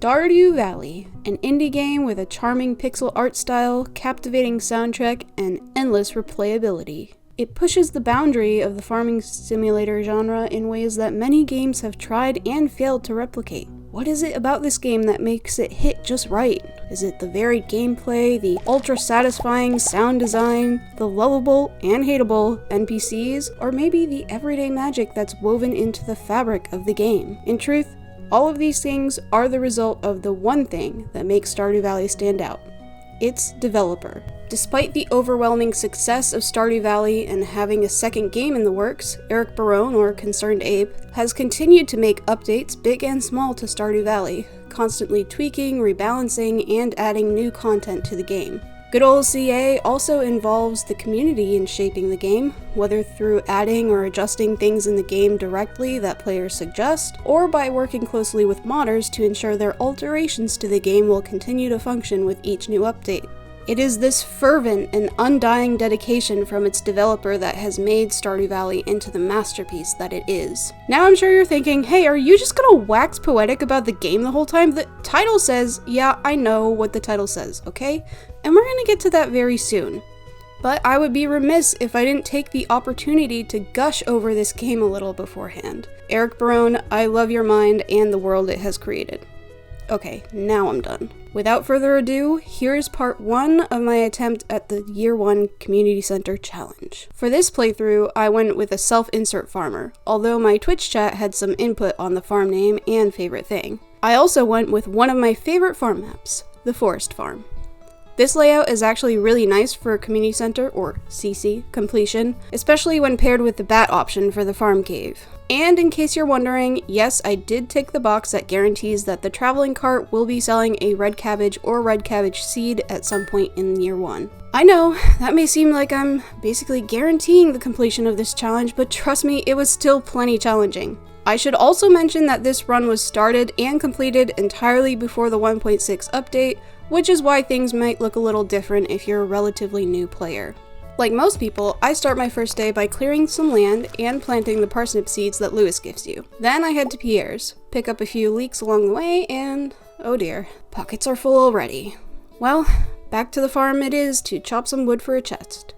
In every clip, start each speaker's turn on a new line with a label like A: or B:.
A: Stardew Valley, an indie game with a charming pixel art style, captivating soundtrack, and endless replayability. It pushes the boundary of the farming simulator genre in ways that many games have tried and failed to replicate. What is it about this game that makes it hit just right? Is it the varied gameplay, the ultra-satisfying sound design, the lovable and hateable NPCs, or maybe the everyday magic that's woven into the fabric of the game? In truth, all of these things are the result of the one thing that makes Stardew Valley stand out: its developer. Despite the overwhelming success of Stardew Valley and having a second game in the works, Eric Barone, or Concerned Ape, has continued to make updates big and small to Stardew Valley, constantly tweaking, rebalancing, and adding new content to the game. Good old CA also involves the community in shaping the game, whether through adding or adjusting things in the game directly that players suggest, or by working closely with modders to ensure their alterations to the game will continue to function with each new update. It is this fervent and undying dedication from its developer that has made Stardew Valley into the masterpiece that it is. Now I'm sure you're thinking, hey, are you just gonna wax poetic about the game the whole time? The title says, yeah, I know what the title says, okay? And we're gonna get to that very soon. But I would be remiss if I didn't take the opportunity to gush over this game a little beforehand. Eric Barone, I love your mind and the world it has created. Okay, now I'm done. Without further ado, here's part 1 of my attempt at the Year 1 Community Center Challenge. For this playthrough, I went with a self-insert farmer, although my Twitch chat had some input on the farm name and favorite thing. I also went with one of my favorite farm maps, the Forest Farm. This layout is actually really nice for Community Center, or CC, completion, especially when paired with the bat option for the farm cave. And in case you're wondering, yes, I did tick the box that guarantees that the traveling cart will be selling a red cabbage or red cabbage seed at some point in Year 1. I know, that may seem like I'm basically guaranteeing the completion of this challenge, but trust me, it was still plenty challenging. I should also mention that this run was started and completed entirely before the 1.6 update, which is why things might look a little different if you're a relatively new player. Like most people, I start my first day by clearing some land and planting the parsnip seeds that Lewis gives you. Then I head to Pierre's, pick up a few leeks along the way, and oh dear, pockets are full already. Well, back to the farm it is to chop some wood for a chest.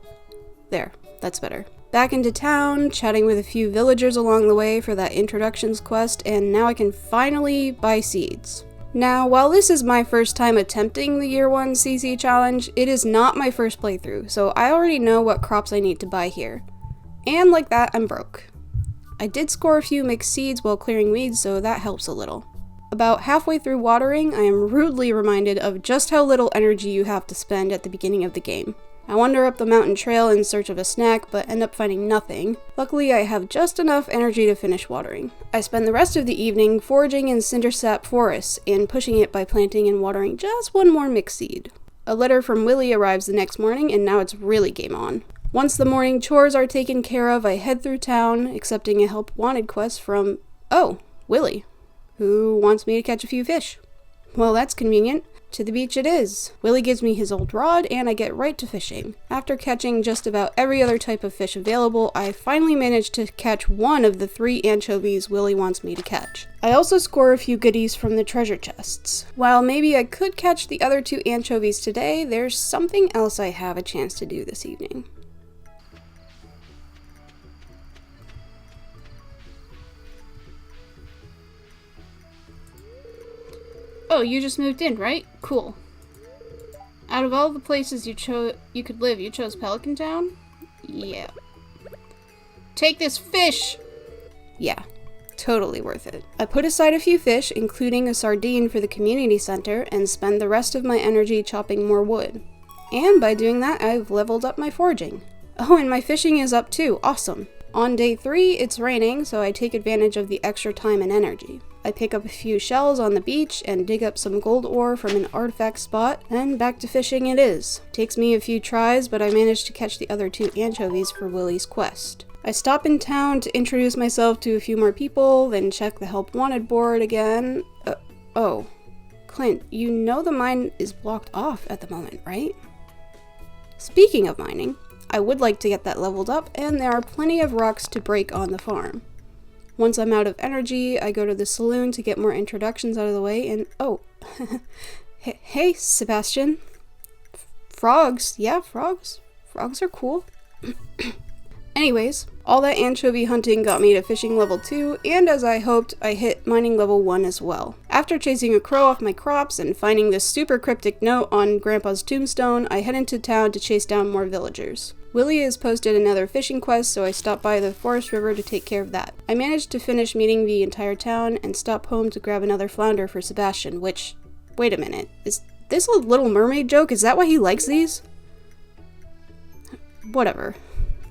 A: There, that's better. Back into town, chatting with a few villagers along the way for that introductions quest, and now I can finally buy seeds. Now, while this is my first time attempting the Year 1 CC challenge, it is not my first playthrough, so I already know what crops I need to buy here. And like that, I'm broke. I did score a few mixed seeds while clearing weeds, so that helps a little. About halfway through watering, I am rudely reminded of just how little energy you have to spend at the beginning of the game. I wander up the mountain trail in search of a snack, but end up finding nothing. Luckily, I have just enough energy to finish watering. I spend the rest of the evening foraging in cindersap forests and pushing it by planting and watering just one more mixed seed. A letter from Willie arrives the next morning, and now it's really game on. Once the morning chores are taken care of, I head through town, accepting a help wanted quest from, Willie, who wants me to catch a few fish. Well, that's convenient. To the beach it is. Willie gives me his old rod, and I get right to fishing. After catching just about every other type of fish available, I finally manage to catch one of the 3 anchovies Willie wants me to catch. I also score a few goodies from the treasure chests. While maybe I could catch the other 2 anchovies today, there's something else I have a chance to do this evening. Oh, you just moved in, right? Cool. Out of all the places you could live, you chose Pelican Town? Yeah. Take this fish! Yeah, totally worth it. I put aside a few fish, including a sardine for the community center, and spend the rest of my energy chopping more wood. And by doing that, I've leveled up my foraging. Oh, and my fishing is up too. Awesome. On day 3, it's raining, so I take advantage of the extra time and energy. I pick up a few shells on the beach and dig up some gold ore from an artifact spot, and back to fishing it is. Takes me a few tries, but I manage to catch the other 2 anchovies for Willie's quest. I stop in town to introduce myself to a few more people, then check the help wanted board again. Oh, Clint, you know the mine is blocked off at the moment, right? Speaking of mining, I would like to get that leveled up, and there are plenty of rocks to break on the farm. Once I'm out of energy, I go to the saloon to get more introductions out of the way, and oh, hey, Sebastian. Frogs, yeah, frogs. Frogs are cool. Anyways, all that anchovy hunting got me to fishing level 2, and as I hoped, I hit mining level 1 as well. After chasing a crow off my crops and finding this super cryptic note on Grandpa's tombstone, I head into town to chase down more villagers. Willie has posted another fishing quest, so I stopped by the forest river to take care of that. I managed to finish meeting the entire town and stop home to grab another flounder for Sebastian, which... Wait a minute, is this a Little Mermaid joke? Is that why he likes these? Whatever.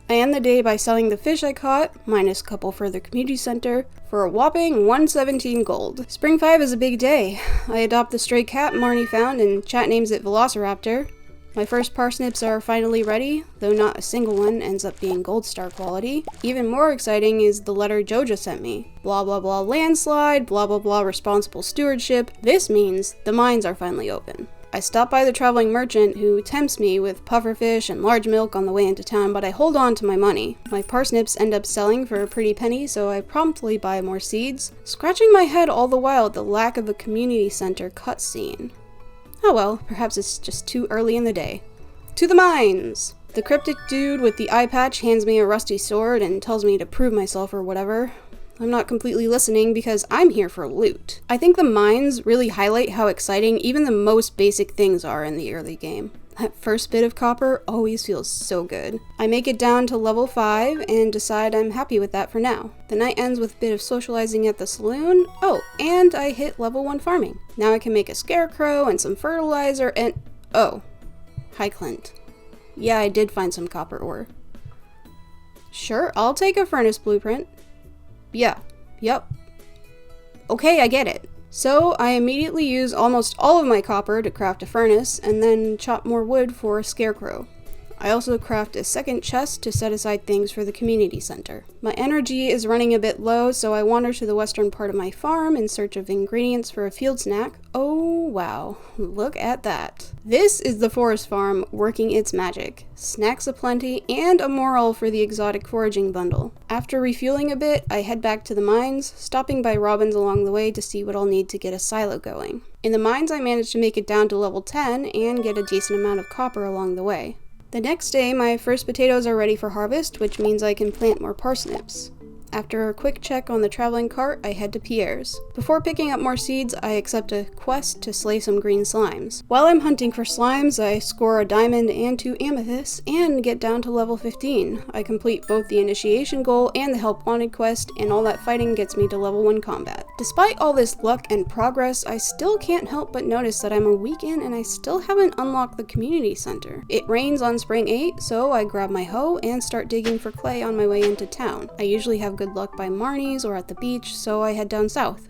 A: I end the day by selling the fish I caught, minus a couple for the community center, for a whopping 117 gold. Spring 5 is a big day. I adopt the stray cat Marnie found and chat names it Velociraptor. My first parsnips are finally ready, though not a single one ends up being gold star quality. Even more exciting is the letter Joja sent me. Blah blah blah landslide, blah blah blah responsible stewardship. This means the mines are finally open. I stop by the traveling merchant who tempts me with pufferfish and large milk on the way into town, but I hold on to my money. My parsnips end up selling for a pretty penny, so I promptly buy more seeds, scratching my head all the while at the lack of a community center cutscene. Oh well, perhaps it's just too early in the day. To the mines! The cryptic dude with the eye patch hands me a rusty sword and tells me to prove myself or whatever. I'm not completely listening because I'm here for loot. I think the mines really highlight how exciting even the most basic things are in the early game. That first bit of copper always feels so good. I make it down to level 5 and decide I'm happy with that for now. The night ends with a bit of socializing at the saloon. Oh, and I hit level 1 farming. Now I can make a scarecrow and some fertilizer and... Oh. Hi, Clint. Yeah, I did find some copper ore. Sure, I'll take a furnace blueprint. Yeah, yep. Okay, I get it. So I immediately use almost all of my copper to craft a furnace, and then chop more wood for a scarecrow. I also craft a second chest to set aside things for the community center. My energy is running a bit low, so I wander to the western part of my farm in search of ingredients for a field snack. Oh wow, look at that. This is the forest farm working its magic. Snacks aplenty and a moral for the exotic foraging bundle. After refueling a bit, I head back to the mines, stopping by Robin's along the way to see what I'll need to get a silo going. In the mines, I managed to make it down to level 10 and get a decent amount of copper along the way. The next day, my first potatoes are ready for harvest, which means I can plant more parsnips. After a quick check on the traveling cart, I head to Pierre's. Before picking up more seeds, I accept a quest to slay some green slimes. While I'm hunting for slimes, I score a diamond and 2 amethysts, and get down to level 15. I complete both the initiation goal and the help wanted quest, and all that fighting gets me to level 1 combat. Despite all this luck and progress, I still can't help but notice that I'm a week in and I still haven't unlocked the community center. It rains on spring 8, so I grab my hoe and start digging for clay on my way into town. I usually have good luck by Marnie's or at the beach, so I head down south.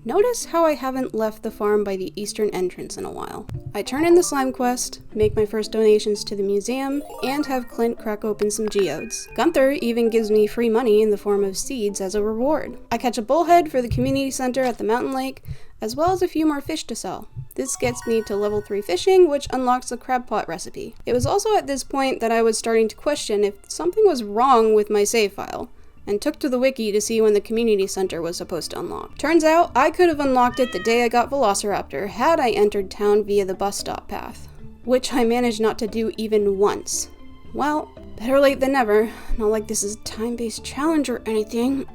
A: Notice how I haven't left the farm by the eastern entrance in a while. I turn in the slime quest, make my first donations to the museum, and have Clint crack open some geodes. Gunther even gives me free money in the form of seeds as a reward. I catch a bullhead for the community center at the mountain lake, as well as a few more fish to sell. This gets me to level 3 fishing, which unlocks a crab pot recipe. It was also at this point that I was starting to question if something was wrong with my save file, and took to the wiki to see when the community center was supposed to unlock. Turns out, I could have unlocked it the day I got Velociraptor had I entered town via the bus stop path, which I managed not to do even once. Well, better late than never. Not like this is a time-based challenge or anything.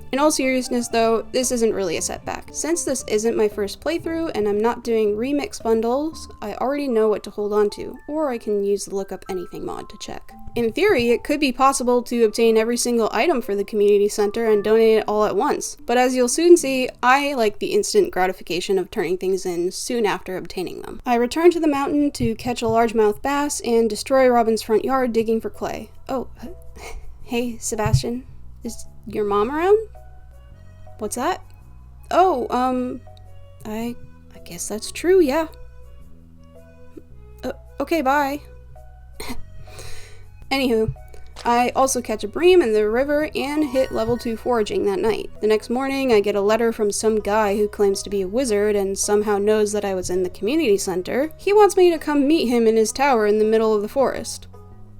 A: In all seriousness though, this isn't really a setback. Since this isn't my first playthrough and I'm not doing remix bundles, I already know what to hold on to, or I can use the look up anything mod to check. In theory, it could be possible to obtain every single item for the community center and donate it all at once, but as you'll soon see, I like the instant gratification of turning things in soon after obtaining them. I return to the mountain to catch a largemouth bass and destroy Robin's front yard digging for clay. Oh, hey Sebastian, is your mom around? What's that? Oh, I guess that's true, yeah. Okay, bye. Anywho, I also catch a bream in the river and hit level 2 foraging that night. The next morning, I get a letter from some guy who claims to be a wizard and somehow knows that I was in the community center. He wants me to come meet him in his tower in the middle of the forest.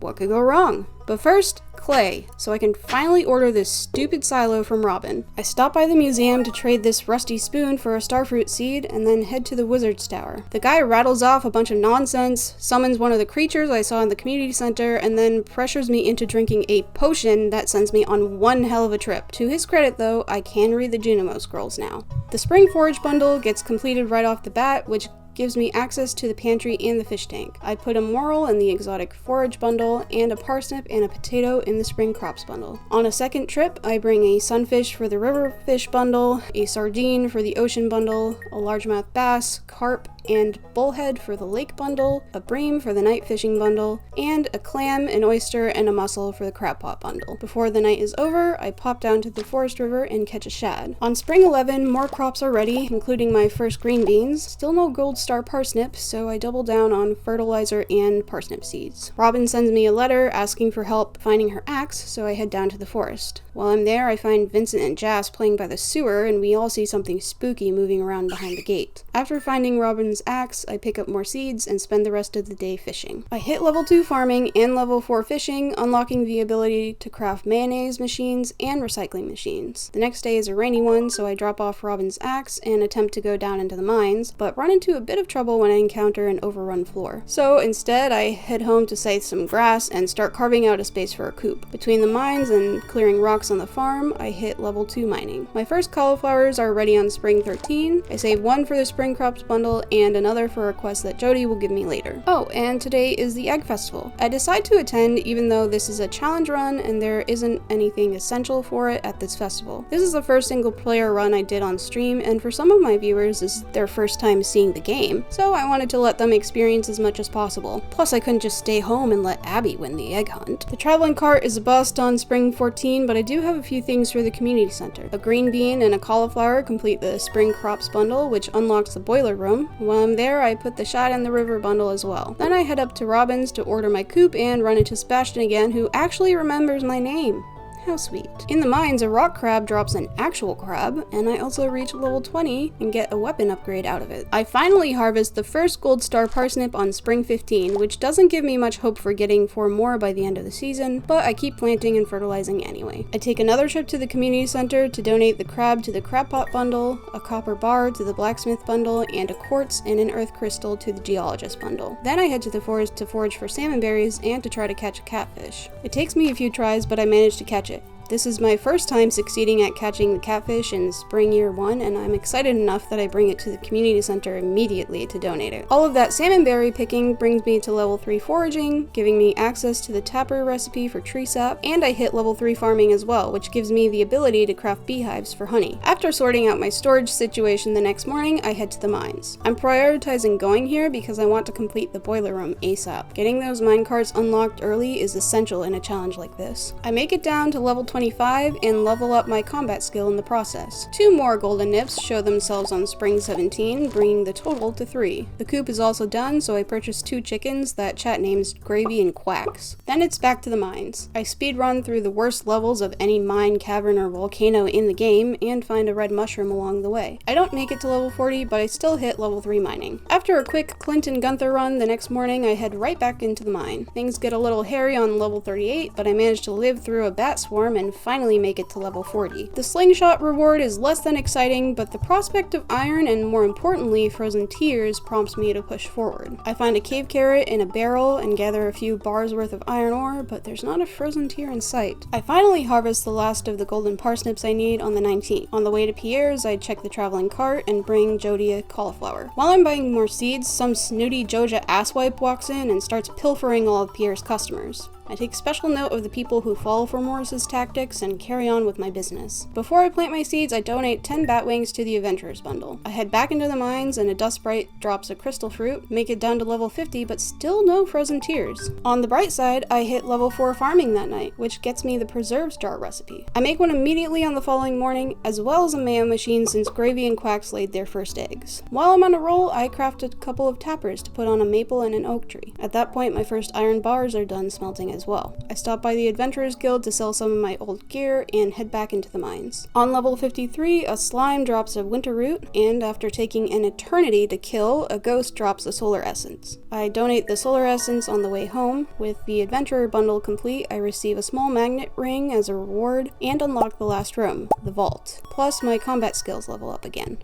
A: What could go wrong? But first, clay, so I can finally order this stupid silo from Robin. I stop by the museum to trade this rusty spoon for a starfruit seed, and then head to the wizard's tower. The guy rattles off a bunch of nonsense, summons one of the creatures I saw in the community center, and then pressures me into drinking a potion that sends me on one hell of a trip. To his credit though, I can read the Junimo scrolls now. The spring forage bundle gets completed right off the bat, which gives me access to the pantry and the fish tank. I put a moral in the exotic forage bundle and a parsnip and a potato in the spring crops bundle. On a second trip, I bring a sunfish for the river fish bundle, a sardine for the ocean bundle, a largemouth bass, carp, and bullhead for the lake bundle, a bream for the night fishing bundle, and a clam, an oyster, and a mussel for the crab pot bundle. Before the night is over, I pop down to the forest river and catch a shad. On spring 11, more crops are ready, including my first green beans. Still no gold star parsnips, so I double down on fertilizer and parsnip seeds. Robin sends me a letter asking for help finding her axe, so I head down to the forest. While I'm there, I find Vincent and Jas playing by the sewer, and we all see something spooky moving around behind the gate. After finding Robin's axe, I pick up more seeds and spend the rest of the day fishing. I hit level 2 farming and level 4 fishing, unlocking the ability to craft mayonnaise machines and recycling machines. The next day is a rainy one, so I drop off Robin's axe and attempt to go down into the mines, but run into a bit of trouble when I encounter an overrun floor. So instead, I head home to scythe some grass and start carving out a space for a coop. Between the mines and clearing rocks on the farm, I hit level 2 mining. My first cauliflowers are ready on spring 13. I save one for the spring crops bundle and another for a quest that Jody will give me later. Oh, and today is the Egg Festival. I decide to attend even though this is a challenge run and there isn't anything essential for it at this festival. This is the first single player run I did on stream, and for some of my viewers this is their first time seeing the game, so I wanted to let them experience as much as possible. Plus I couldn't just stay home and let Abby win the egg hunt. The traveling cart is a bust on spring 14, but I do have a few things for the community center. A green bean and a cauliflower complete the spring crops bundle, which unlocks the boiler room. While I'm there, I put the shad in the river bundle as well. Then I head up to Robin's to order my coop and run into Sebastian again, who actually remembers my name. How sweet. In the mines, a rock crab drops an actual crab, and I also reach level 20 and get a weapon upgrade out of it. I finally harvest the first gold star parsnip on spring 15, which doesn't give me much hope for getting 4 more by the end of the season, but I keep planting and fertilizing anyway. I take another trip to the community center to donate the crab to the crab pot bundle, a copper bar to the blacksmith bundle, and a quartz and an earth crystal to the geologist bundle. Then I head to the forest to forage for salmon berries and to try to catch a catfish. It takes me a few tries, but I manage to catch it. This is my first time succeeding at catching the catfish in spring year 1, and I'm excited enough that I bring it to the community center immediately to donate it. All of that salmon berry picking brings me to level 3 foraging, giving me access to the tapper recipe for tree sap, and I hit level 3 farming as well, which gives me the ability to craft beehives for honey. After sorting out my storage situation the next morning, I head to the mines. I'm prioritizing going here because I want to complete the boiler room ASAP. Getting those mine carts unlocked early is essential in a challenge like this. I make it down to level 25 and level up my combat skill in the process. 2 more golden nips show themselves on spring 17, bringing the total to 3. The coop is also done, so I purchased 2 chickens that chat names Gravy and Quacks. Then it's back to the mines. I speedrun through the worst levels of any mine, cavern, or volcano in the game and find a red mushroom along the way. I don't make it to level 40, but I still hit level 3 mining. After a quick Clint and Gunther run the next morning, I head right back into the mine. Things get a little hairy on level 38, but I manage to live through a bat swarm and finally make it to level 40. The slingshot reward is less than exciting, but the prospect of iron and, more importantly, frozen tears prompts me to push forward. I find a cave carrot in a barrel and gather a few bars worth of iron ore, but there's not a frozen tear in sight. I finally harvest the last of the golden parsnips I need on the 19th. On the way to Pierre's, I check the traveling cart and bring Jody a cauliflower. While I'm buying more seeds, some snooty Joja asswipe walks in and starts pilfering all of Pierre's customers. I take special note of the people who fall for Morris's tactics and carry on with my business. Before I plant my seeds, I donate 10 batwings to the Adventurers bundle. I head back into the mines and a dust sprite drops a crystal fruit, make it down to level 50, but still no frozen tears. On the bright side, I hit level 4 farming that night, which gets me the preserves jar recipe. I make one immediately on the following morning, as well as a mayo machine since Gravy and Quacks laid their first eggs. While I'm on a roll, I craft a couple of tappers to put on a maple and an oak tree. At that point, my first iron bars are done smelting as well. I stop by the Adventurers Guild to sell some of my old gear and head back into the mines. On level 53, a slime drops a winter root, and after taking an eternity to kill, a ghost drops a solar essence. I donate the solar essence on the way home. With the Adventurer bundle complete, I receive a small magnet ring as a reward and unlock the last room, the vault. Plus, my combat skills level up again.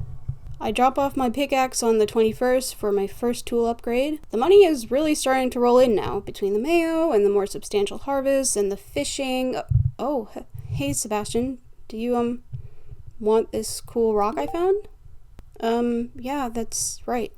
A: I drop off my pickaxe on the 21st for my first tool upgrade. The money is really starting to roll in now, between the mayo and the more substantial harvests and the fishing. Oh, hey Sebastian, do you, want this cool rock I found? Yeah, that's right.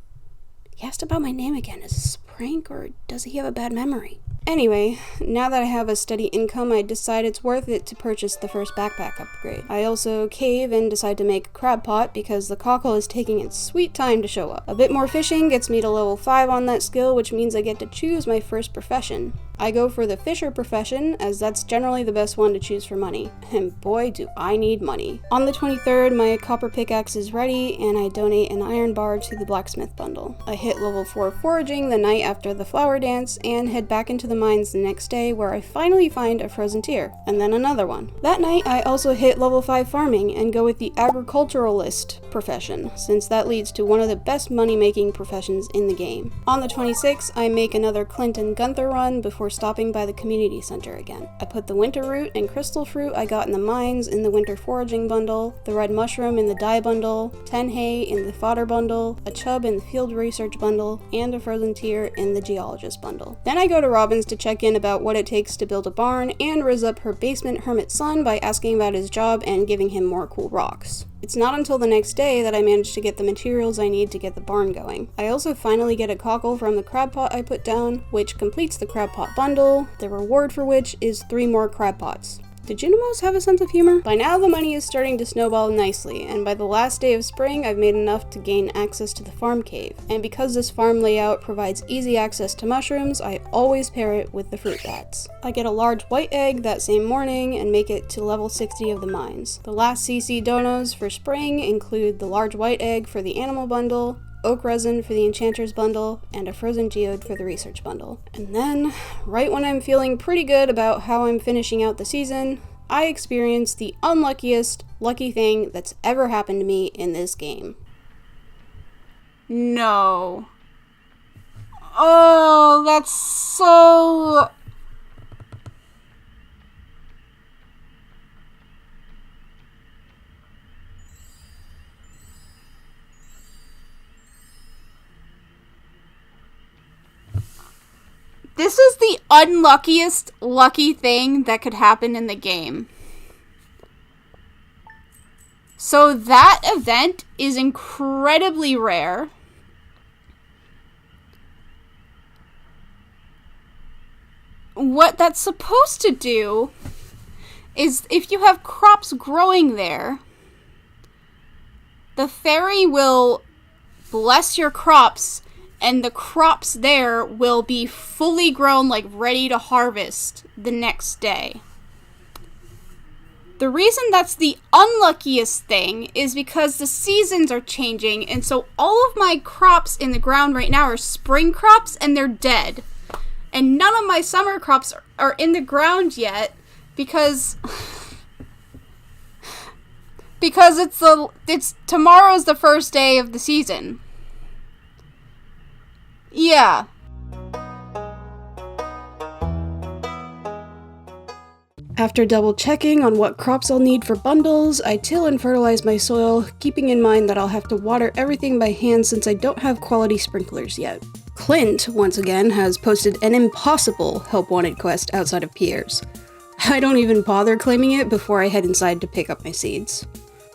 A: He asked about my name again. Is this a prank, or does he have a bad memory? Anyway, now that I have a steady income, I decide it's worth it to purchase the first backpack upgrade. I also cave and decide to make a crab pot because the cockle is taking its sweet time to show up. A bit more fishing gets me to level 5 on that skill, which means I get to choose my first profession. I go for the fisher profession, as that's generally the best one to choose for money. And boy, do I need money. On the 23rd, my copper pickaxe is ready, and I donate an iron bar to the blacksmith bundle. I hit level 4 foraging the night after the flower dance, and head back into the mines the next day, where I finally find a frozen tear, and then another one. That night, I also hit level 5 farming, and go with the agriculturalist profession, since that leads to one of the best money-making professions in the game. On the 26th, I make another Clint and Gunther run before stopping by the community center again. I put the winter root and crystal fruit I got in the mines in the winter foraging bundle, the red mushroom in the dye bundle, 10 hay in the fodder bundle, a chub in the field research bundle, and a frozen tear in the geologist bundle. Then I go to Robin's to check in about what it takes to build a barn and riz up her basement hermit son by asking about his job and giving him more cool rocks. It's not until the next day that I manage to get the materials I need to get the barn going. I also finally get a cockle from the crab pot I put down, which completes the crab pot bundle, the reward for which is 3 more crab pots. Did Junimos have a sense of humor? By now the money is starting to snowball nicely, and by the last day of spring I've made enough to gain access to the farm cave. And because this farm layout provides easy access to mushrooms, I always pair it with the fruit bats. I get a large white egg that same morning and make it to level 60 of the mines. The last CC donos for spring include the large white egg for the animal bundle, oak resin for the enchanters bundle, and a frozen geode for the research bundle. And then, right when I'm feeling pretty good about how I'm finishing out the season, I experience the unluckiest lucky thing that's ever happened to me in this game. No. Oh, that's so... This is the unluckiest lucky thing that could happen in the game. So that event is incredibly rare. What that's supposed to do is if you have crops growing there, the fairy will bless your crops and the crops there will be fully grown, like ready to harvest the next day. The reason that's the unluckiest thing is because the seasons are changing, and so all of my crops in the ground right now are spring crops and they're dead. And none of my summer crops are in the ground yet because it's tomorrow's the first day of the season. Yeah. After double checking on what crops I'll need for bundles, I till and fertilize my soil, keeping in mind that I'll have to water everything by hand since I don't have quality sprinklers yet. Clint, once again, has posted an impossible help wanted quest outside of Pierre's. I don't even bother claiming it before I head inside to pick up my seeds.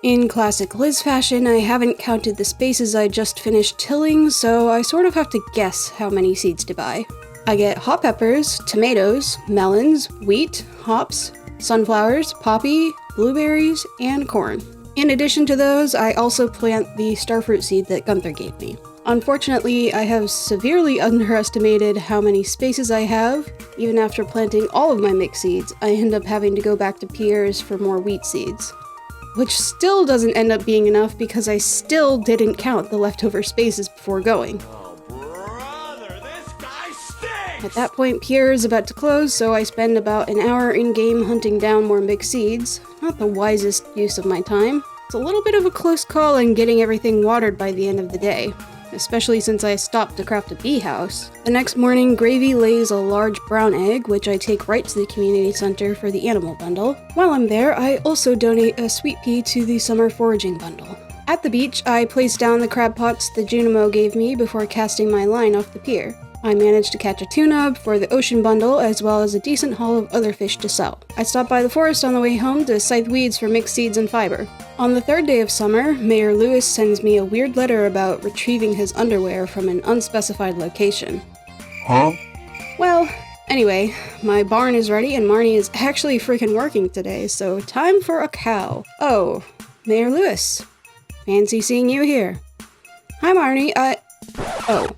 A: In classic Liz fashion, I haven't counted the spaces I just finished tilling, so I sort of have to guess how many seeds to buy. I get hot peppers, tomatoes, melons, wheat, hops, sunflowers, poppy, blueberries, and corn. In addition to those, I also plant the starfruit seed that Gunther gave me. Unfortunately, I have severely underestimated how many spaces I have. Even after planting all of my mixed seeds, I end up having to go back to Pierre's for more wheat seeds. Which still doesn't end up being enough because I still didn't count the leftover spaces before going.
B: Oh, brother, this guy
A: At that point, Pierre is about to close, so I spend about an hour in-game hunting down more mixed seeds. Not the wisest use of my time. It's a little bit of a close call in getting everything watered by the end of the day, especially since I stopped to craft a bee house. The next morning, Gravy lays a large brown egg, which I take right to the community center for the animal bundle. While I'm there, I also donate a sweet pea to the summer foraging bundle. At the beach, I place down the crab pots the Junimo gave me before casting my line off the pier. I managed to catch a tuna for the ocean bundle, as well as a decent haul of other fish to sell. I stopped by the forest on the way home to scythe weeds for mixed seeds and fiber. On the third day of summer, Mayor Lewis sends me a weird letter about retrieving his underwear from an unspecified location.
B: Huh?
A: Well, anyway, my barn is ready and Marnie is actually freaking working today, so time for a cow. Oh, Mayor Lewis. Fancy seeing you here. Hi, Marnie. Oh.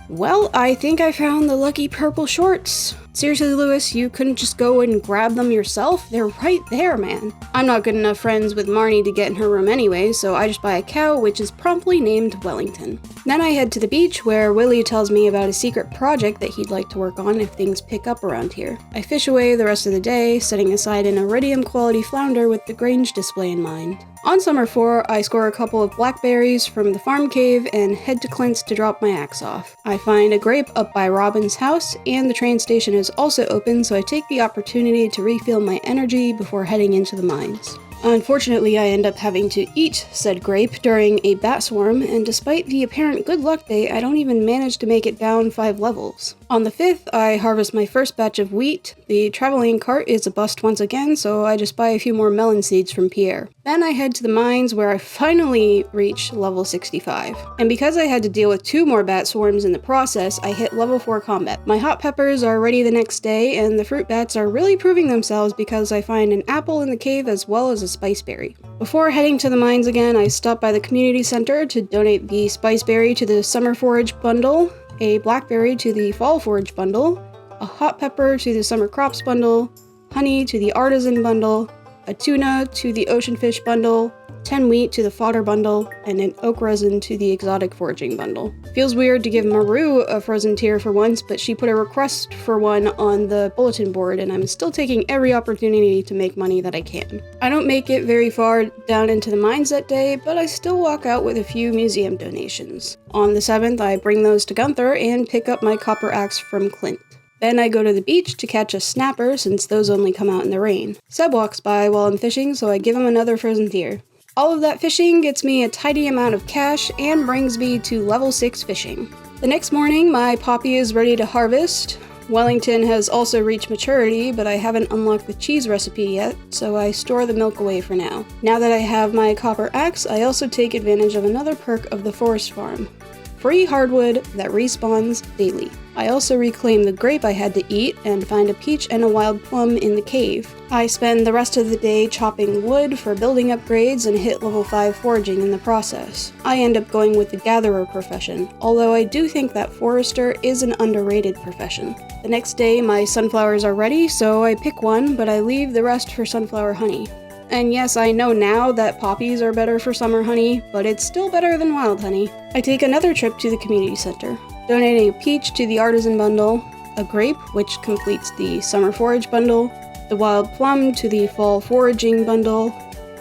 A: Well, I think I found the lucky purple shorts. Seriously, Lewis, you couldn't just go and grab them yourself? They're right there, man. I'm not good enough friends with Marnie to get in her room anyway, so I just buy a cow, which is promptly named Wellington. Then I head to the beach, where Willie tells me about a secret project that he'd like to work on if things pick up around here. I fish away the rest of the day, setting aside an iridium quality flounder with the Grange display in mind. On Summer 4, I score a couple of blackberries from the farm cave and head to Clint's to drop my axe off. I find a grape up by Robin's house, and the train station is also open, so I take the opportunity to refill my energy before heading into the mines. Unfortunately, I end up having to eat said grape during a bat swarm, and despite the apparent good luck day, I don't even manage to make it down 5 levels. On the 5th, I harvest my first batch of wheat. The traveling cart is a bust once again, so I just buy a few more melon seeds from Pierre. Then I head to the mines, where I finally reach level 65. And because I had to deal with 2 more bat swarms in the process, I hit level 4 combat. My hot peppers are ready the next day, and the fruit bats are really proving themselves because I find an apple in the cave as well as a spiceberry. Before heading to the mines again, I stop by the community center to donate the spiceberry to the summer forage bundle, a blackberry to the fall forage bundle, a hot pepper to the summer crops bundle, honey to the artisan bundle, a tuna to the ocean fish bundle, 10 wheat to the fodder bundle, and an oak resin to the exotic foraging bundle. Feels weird to give Maru a frozen tier for once, but she put a request for one on the bulletin board, and I'm still taking every opportunity to make money that I can. I don't make it very far down into the mines that day, but I still walk out with a few museum donations. On the 7th, I bring those to Gunther and pick up my copper axe from Clint. Then I go to the beach to catch a snapper, since those only come out in the rain. Seb walks by while I'm fishing, so I give him another frozen tier. All of that fishing gets me a tidy amount of cash and brings me to level 6 fishing. The next morning, my poppy is ready to harvest. Wellington has also reached maturity, but I haven't unlocked the cheese recipe yet, so I store the milk away for now. Now that I have my copper axe, I also take advantage of another perk of the forest farm. Free hardwood that respawns daily. I also reclaim the grape I had to eat and find a peach and a wild plum in the cave. I spend the rest of the day chopping wood for building upgrades and hit level 5 foraging in the process. I end up going with the gatherer profession, although I do think that forester is an underrated profession. The next day my sunflowers are ready, so I pick one, but I leave the rest for sunflower honey. And yes, I know now that poppies are better for summer honey, but it's still better than wild honey. I take another trip to the community center, donating a peach to the artisan bundle, a grape, which completes the summer forage bundle, the wild plum to the fall foraging bundle,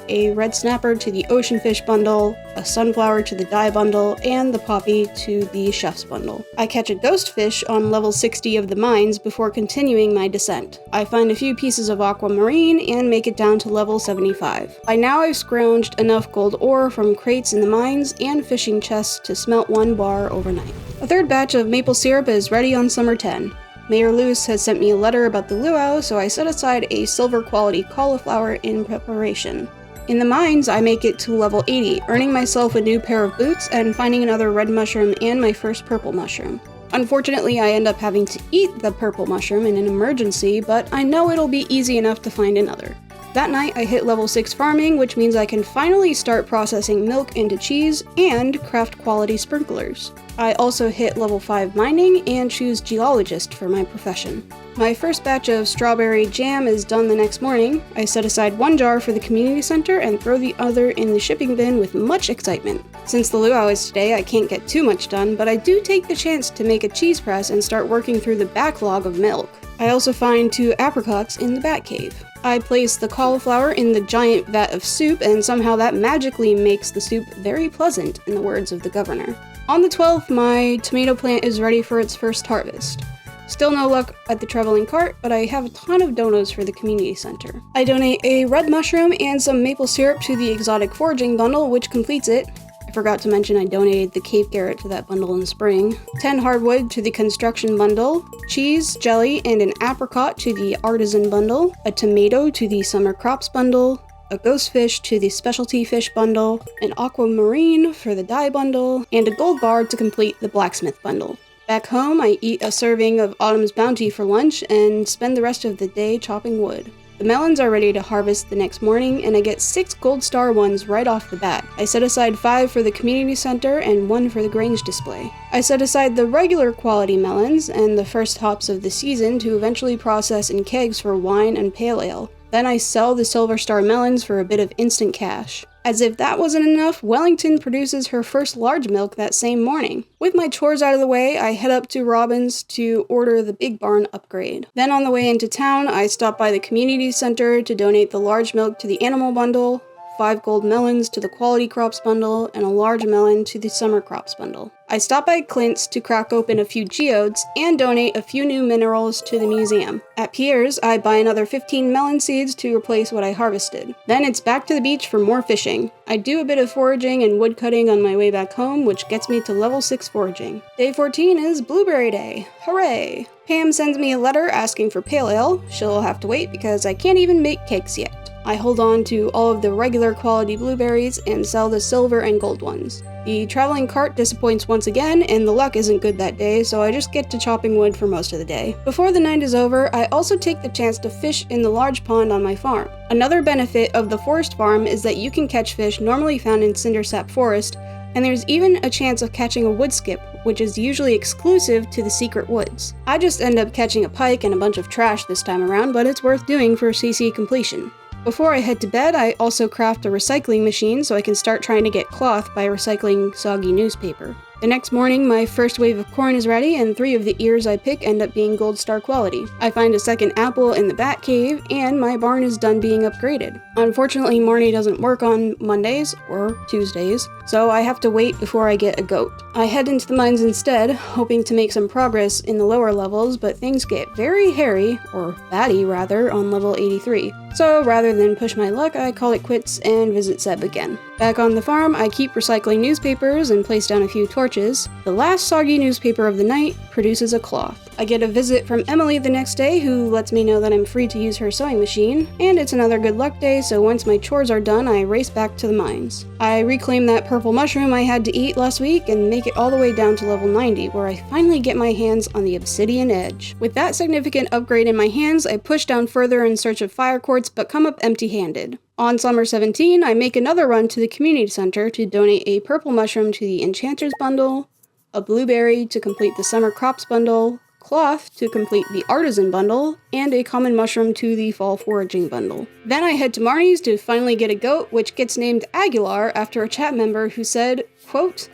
A: a red snapper to the ocean fish bundle, a sunflower to the dye bundle, and the poppy to the chef's bundle. I catch a ghost fish on level 60 of the mines before continuing my descent. I find a few pieces of aquamarine and make it down to level 75. By now I've scrounged enough gold ore from crates in the mines and fishing chests to smelt 1 bar overnight. A third batch of maple syrup is ready on summer 10. Mayor Lewis has sent me a letter about the luau, so I set aside a silver quality cauliflower in preparation. In the mines, I make it to level 80, earning myself a new pair of boots and finding another red mushroom and my first purple mushroom. Unfortunately, I end up having to eat the purple mushroom in an emergency, but I know it'll be easy enough to find another. That night, I hit level 6 farming, which means I can finally start processing milk into cheese and craft quality sprinklers. I also hit level 5 mining and choose geologist for my profession. My first batch of strawberry jam is done the next morning. I set aside 1 jar for the community center and throw the other in the shipping bin with much excitement. Since the luau is today, I can't get too much done, but I do take the chance to make a cheese press and start working through the backlog of milk. I also find 2 apricots in the bat cave. I place the cauliflower in the giant vat of soup, and somehow that magically makes the soup very pleasant, in the words of the governor. On the 12th, my tomato plant is ready for its first harvest. Still no luck at the traveling cart, but I have a ton of donos for the community center. I donate a red mushroom and some maple syrup to the exotic foraging bundle, which completes it. I forgot to mention I donated the Cape Carrot to that bundle in spring. 10 hardwood to the construction bundle, cheese, jelly, and an apricot to the artisan bundle, a tomato to the summer crops bundle, a ghost fish to the specialty fish bundle, an aquamarine for the dye bundle, and a gold bar to complete the blacksmith bundle. Back home, I eat a serving of Autumn's Bounty for lunch and spend the rest of the day chopping wood. The melons are ready to harvest the next morning, and I get 6 gold star ones right off the bat. I set aside 5 for the community center and 1 for the Grange display. I set aside the regular quality melons and the first hops of the season to eventually process in kegs for wine and pale ale. Then I sell the silver star melons for a bit of instant cash. As if that wasn't enough, Wellington produces her first large milk that same morning. With my chores out of the way, I head up to Robbins to order the big barn upgrade. Then on the way into town, I stop by the community center to donate the large milk to the animal bundle, 5 gold melons to the quality crops bundle, and a large melon to the summer crops bundle. I stop by Clint's to crack open a few geodes and donate a few new minerals to the museum. At Pierre's, I buy another 15 melon seeds to replace what I harvested. Then it's back to the beach for more fishing. I do a bit of foraging and wood cutting on my way back home, which gets me to level 6 foraging. Day 14 is Blueberry Day. Hooray! Pam sends me a letter asking for pale ale. She'll have to wait because I can't even make cakes yet. I hold on to all of the regular quality blueberries and sell the silver and gold ones. The traveling cart disappoints once again, and the luck isn't good that day, so I just get to chopping wood for most of the day. Before the night is over, I also take the chance to fish in the large pond on my farm. Another benefit of the forest farm is that you can catch fish normally found in cindersap forest, and there's even a chance of catching a wood skip, which is usually exclusive to the secret woods. I just end up catching a pike and a bunch of trash this time around, but it's worth doing for CC completion. Before I head to bed, I also craft a recycling machine so I can start trying to get cloth by recycling soggy newspaper. The next morning, my first wave of corn is ready, and 3 of the ears I pick end up being gold star quality. I find a second apple in the bat cave, and my barn is done being upgraded. Unfortunately, Marnie doesn't work on Mondays, or Tuesdays, so I have to wait before I get a goat. I head into the mines instead, hoping to make some progress in the lower levels, but things get very hairy, or batty rather, on level 83. So rather than push my luck, I call it quits and visit Seb again. Back on the farm, I keep recycling newspapers and place down a few torches. The last soggy newspaper of the night produces a cloth. I get a visit from Emily the next day, who lets me know that I'm free to use her sewing machine, and it's another good luck day, so once my chores are done, I race back to the mines. I reclaim that purple mushroom I had to eat last week and make it all the way down to level 90, where I finally get my hands on the obsidian edge. With that significant upgrade in my hands, I push down further in search of fire quartz, but come up empty-handed. On summer 17, I make another run to the community center to donate a purple mushroom to the enchanter's bundle, a blueberry to complete the summer crops bundle, cloth to complete the artisan bundle, and a common mushroom to the fall foraging bundle. Then I head to Marnie's to finally get a goat, which gets named Aguilar after a chat member who said, quote,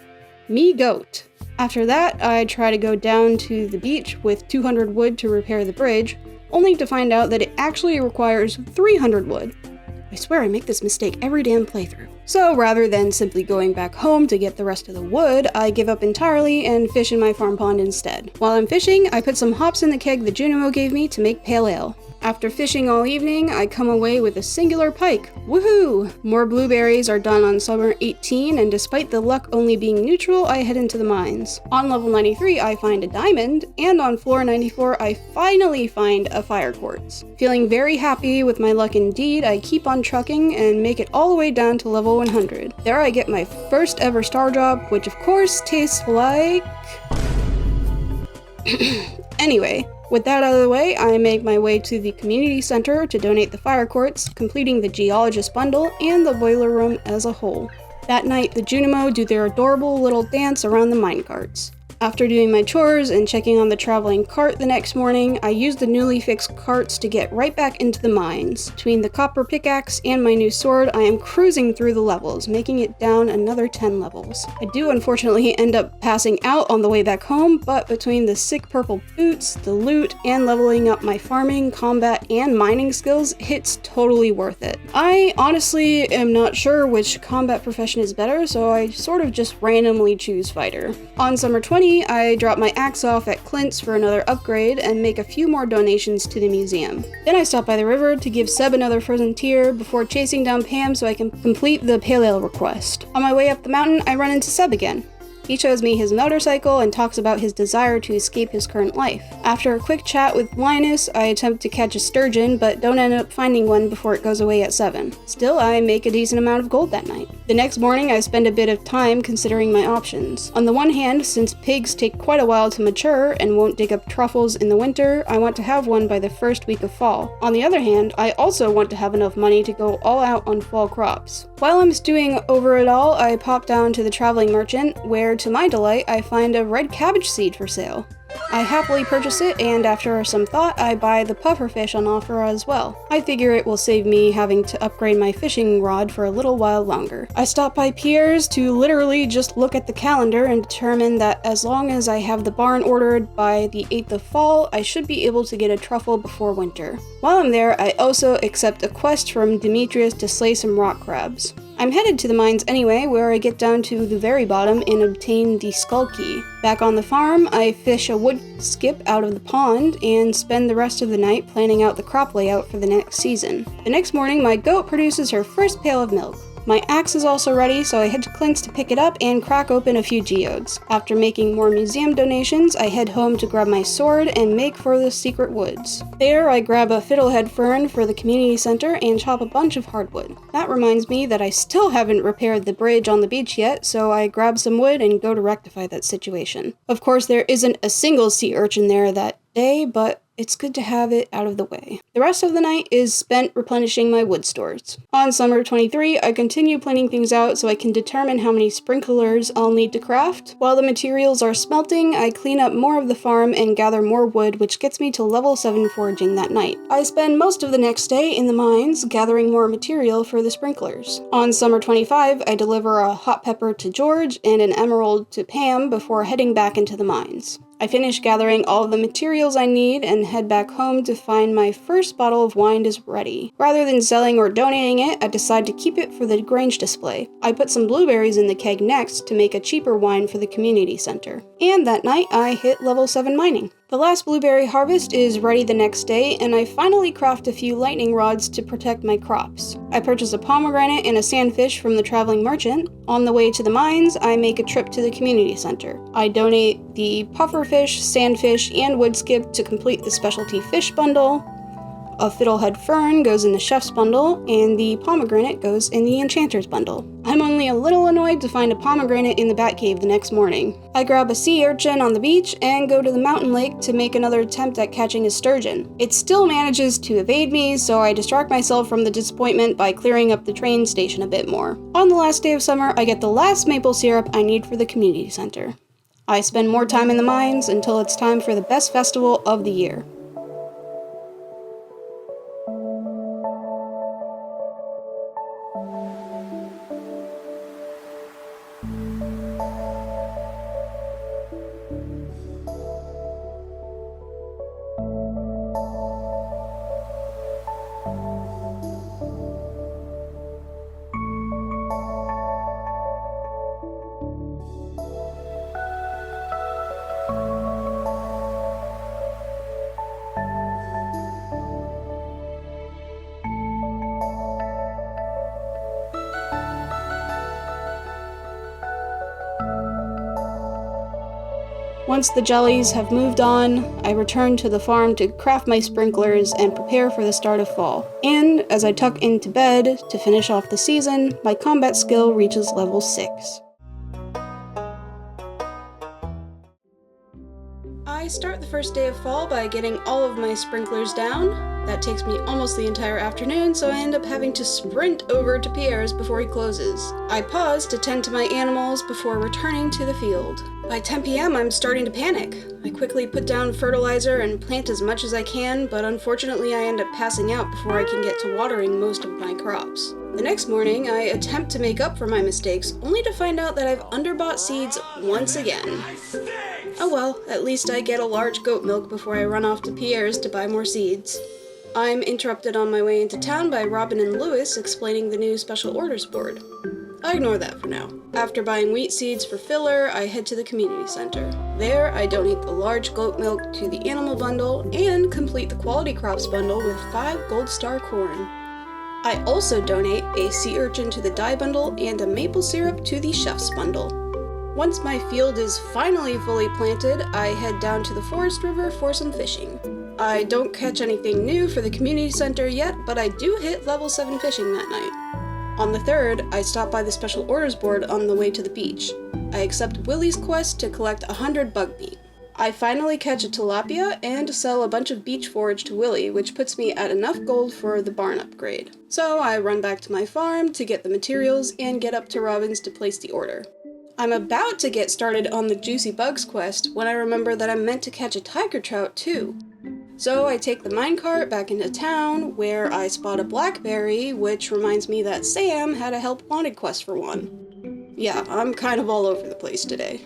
A: "Me goat." After that, I try to go down to the beach with 200 wood to repair the bridge, only to find out that it actually requires 300 wood. I swear I make this mistake every damn playthrough. So rather than simply going back home to get the rest of the wood, I give up entirely and fish in my farm pond instead. While I'm fishing, I put some hops in the keg the Junimo gave me to make pale ale. After fishing all evening, I come away with a singular pike. Woohoo! More blueberries are done on summer 18, and despite the luck only being neutral, I head into the mines. On level 93, I find a diamond, and on floor 94, I finally find a fire quartz. Feeling very happy with my luck indeed, I keep on trucking and make it all the way down to level 100. There I get my first ever star drop, which of course tastes like... Anyway, With that out of the way, I make my way to the community center to donate the fire quartz, completing the geologist bundle and the boiler room as a whole. That night, the Junimo do their adorable little dance around the minecarts. After doing my chores and checking on the traveling cart the next morning, I used the newly fixed carts to get right back into the mines. Between the copper pickaxe and my new sword, I am cruising through the levels, making it down another 10 levels. I do unfortunately end up passing out on the way back home, but between the sick purple boots, the loot, and leveling up my farming, combat, and mining skills, it's totally worth it. I honestly am not sure which combat profession is better, so I sort of just randomly choose fighter. On summer 20, I drop my axe off at Clint's for another upgrade and make a few more donations to the museum. Then I stop by the river to give Seb another frozen tear before chasing down Pam so I can complete the pale ale request. On my way up the mountain, I run into Seb again. He shows me his motorcycle and talks about his desire to escape his current life. After a quick chat with Linus, I attempt to catch a sturgeon, but don't end up finding one before it goes away at 7. Still, I make a decent amount of gold that night. The next morning, I spend a bit of time considering my options. On the one hand, since pigs take quite a while to mature and won't dig up truffles in the winter, I want to have one by the first week of fall. On the other hand, I also want to have enough money to go all out on fall crops. While I'm stewing over it all, I pop down to the traveling merchant, where to my delight, I find a red cabbage seed for sale. I happily purchase it, and after some thought, I buy the pufferfish on offer as well. I figure it will save me having to upgrade my fishing rod for a little while longer. I stop by Pierre's to literally just look at the calendar and determine that as long as I have the barn ordered by the 8th of fall, I should be able to get a truffle before winter. While I'm there, I also accept a quest from Demetrius to slay some rock crabs. I'm headed to the mines anyway, where I get down to the very bottom and obtain the skull key. Back on the farm, I fish a wood skip out of the pond and spend the rest of the night planning out the crop layout for the next season. The next morning, my goat produces her first pail of milk. My axe is also ready, so I head to Clint's to pick it up and crack open a few geodes. After making more museum donations, I head home to grab my sword and make for the secret woods. There, I grab a fiddlehead fern for the community center and chop a bunch of hardwood. That reminds me that I still haven't repaired the bridge on the beach yet, so I grab some wood and go to rectify that situation. Of course, there isn't a single sea urchin there that day, but it's good to have it out of the way. The rest of the night is spent replenishing my wood stores. On summer 23, I continue planning things out so I can determine how many sprinklers I'll need to craft. While the materials are smelting, I clean up more of the farm and gather more wood, which gets me to level 7 foraging that night. I spend most of the next day in the mines gathering more material for the sprinklers. On summer 25, I deliver a hot pepper to George and an emerald to Pam before heading back into the mines. I finish gathering all of the materials I need and head back home to find my first bottle of wine is ready. Rather than selling or donating it, I decide to keep it for the Grange display. I put some blueberries in the keg next to make a cheaper wine for the community center. And that night, I hit level 7 mining. The last blueberry harvest is ready the next day, and I finally craft a few lightning rods to protect my crops. I purchase a pomegranate and a sandfish from the traveling merchant. On the way to the mines, I make a trip to the community center. I donate the pufferfish, sandfish, and wood skip to complete the specialty fish bundle. A fiddlehead fern goes in the chef's bundle, and the pomegranate goes in the enchanter's bundle. I'm only a little annoyed to find a pomegranate in the Batcave the next morning. I grab a sea urchin on the beach and go to the mountain lake to make another attempt at catching a sturgeon. It still manages to evade me, so I distract myself from the disappointment by clearing up the train station a bit more. On the last day of summer, I get the last maple syrup I need for the community center. I spend more time in the mines until it's time for the best festival of the year. Once the jellies have moved on, I return to the farm to craft my sprinklers and prepare for the start of fall. And as I tuck into bed to finish off the season, my combat skill reaches level 6. I start the first day of fall by getting all of my sprinklers down. That takes me almost the entire afternoon, so I end up having to sprint over to Pierre's before he closes. I pause to tend to my animals before returning to the field. By 10 p.m., I'm starting to panic. I quickly put down fertilizer and plant as much as I can, but unfortunately I end up passing out before I can get to watering most of my crops. The next morning, I attempt to make up for my mistakes, only to find out that I've underbought seeds once again. Oh well, at least I get a large goat milk before I run off to Pierre's to buy more seeds. I'm interrupted on my way into town by Robin and Lewis explaining the new special orders board. I ignore that for now. After buying wheat seeds for filler, I head to the community center. There, I donate the large goat milk to the animal bundle and complete the quality crops bundle with 5 gold star corn. I also donate a sea urchin to the dye bundle and a maple syrup to the chef's bundle. Once my field is finally fully planted, I head down to the forest river for some fishing. I don't catch anything new for the community center yet, but I do hit level 7 fishing that night. On the 3rd, I stop by the special orders board on the way to the beach. I accept Willie's quest to collect 100 bug meat. I finally catch a tilapia and sell a bunch of beach forage to Willie, which puts me at enough gold for the barn upgrade. So I run back to my farm to get the materials and get up to Robin's to place the order. I'm about to get started on the Juicy Bugs quest when I remember that I'm meant to catch a tiger trout too. So I take the minecart back into town, where I spot a blackberry, which reminds me that Sam had a help wanted quest for one. Yeah, I'm kind of all over the place today.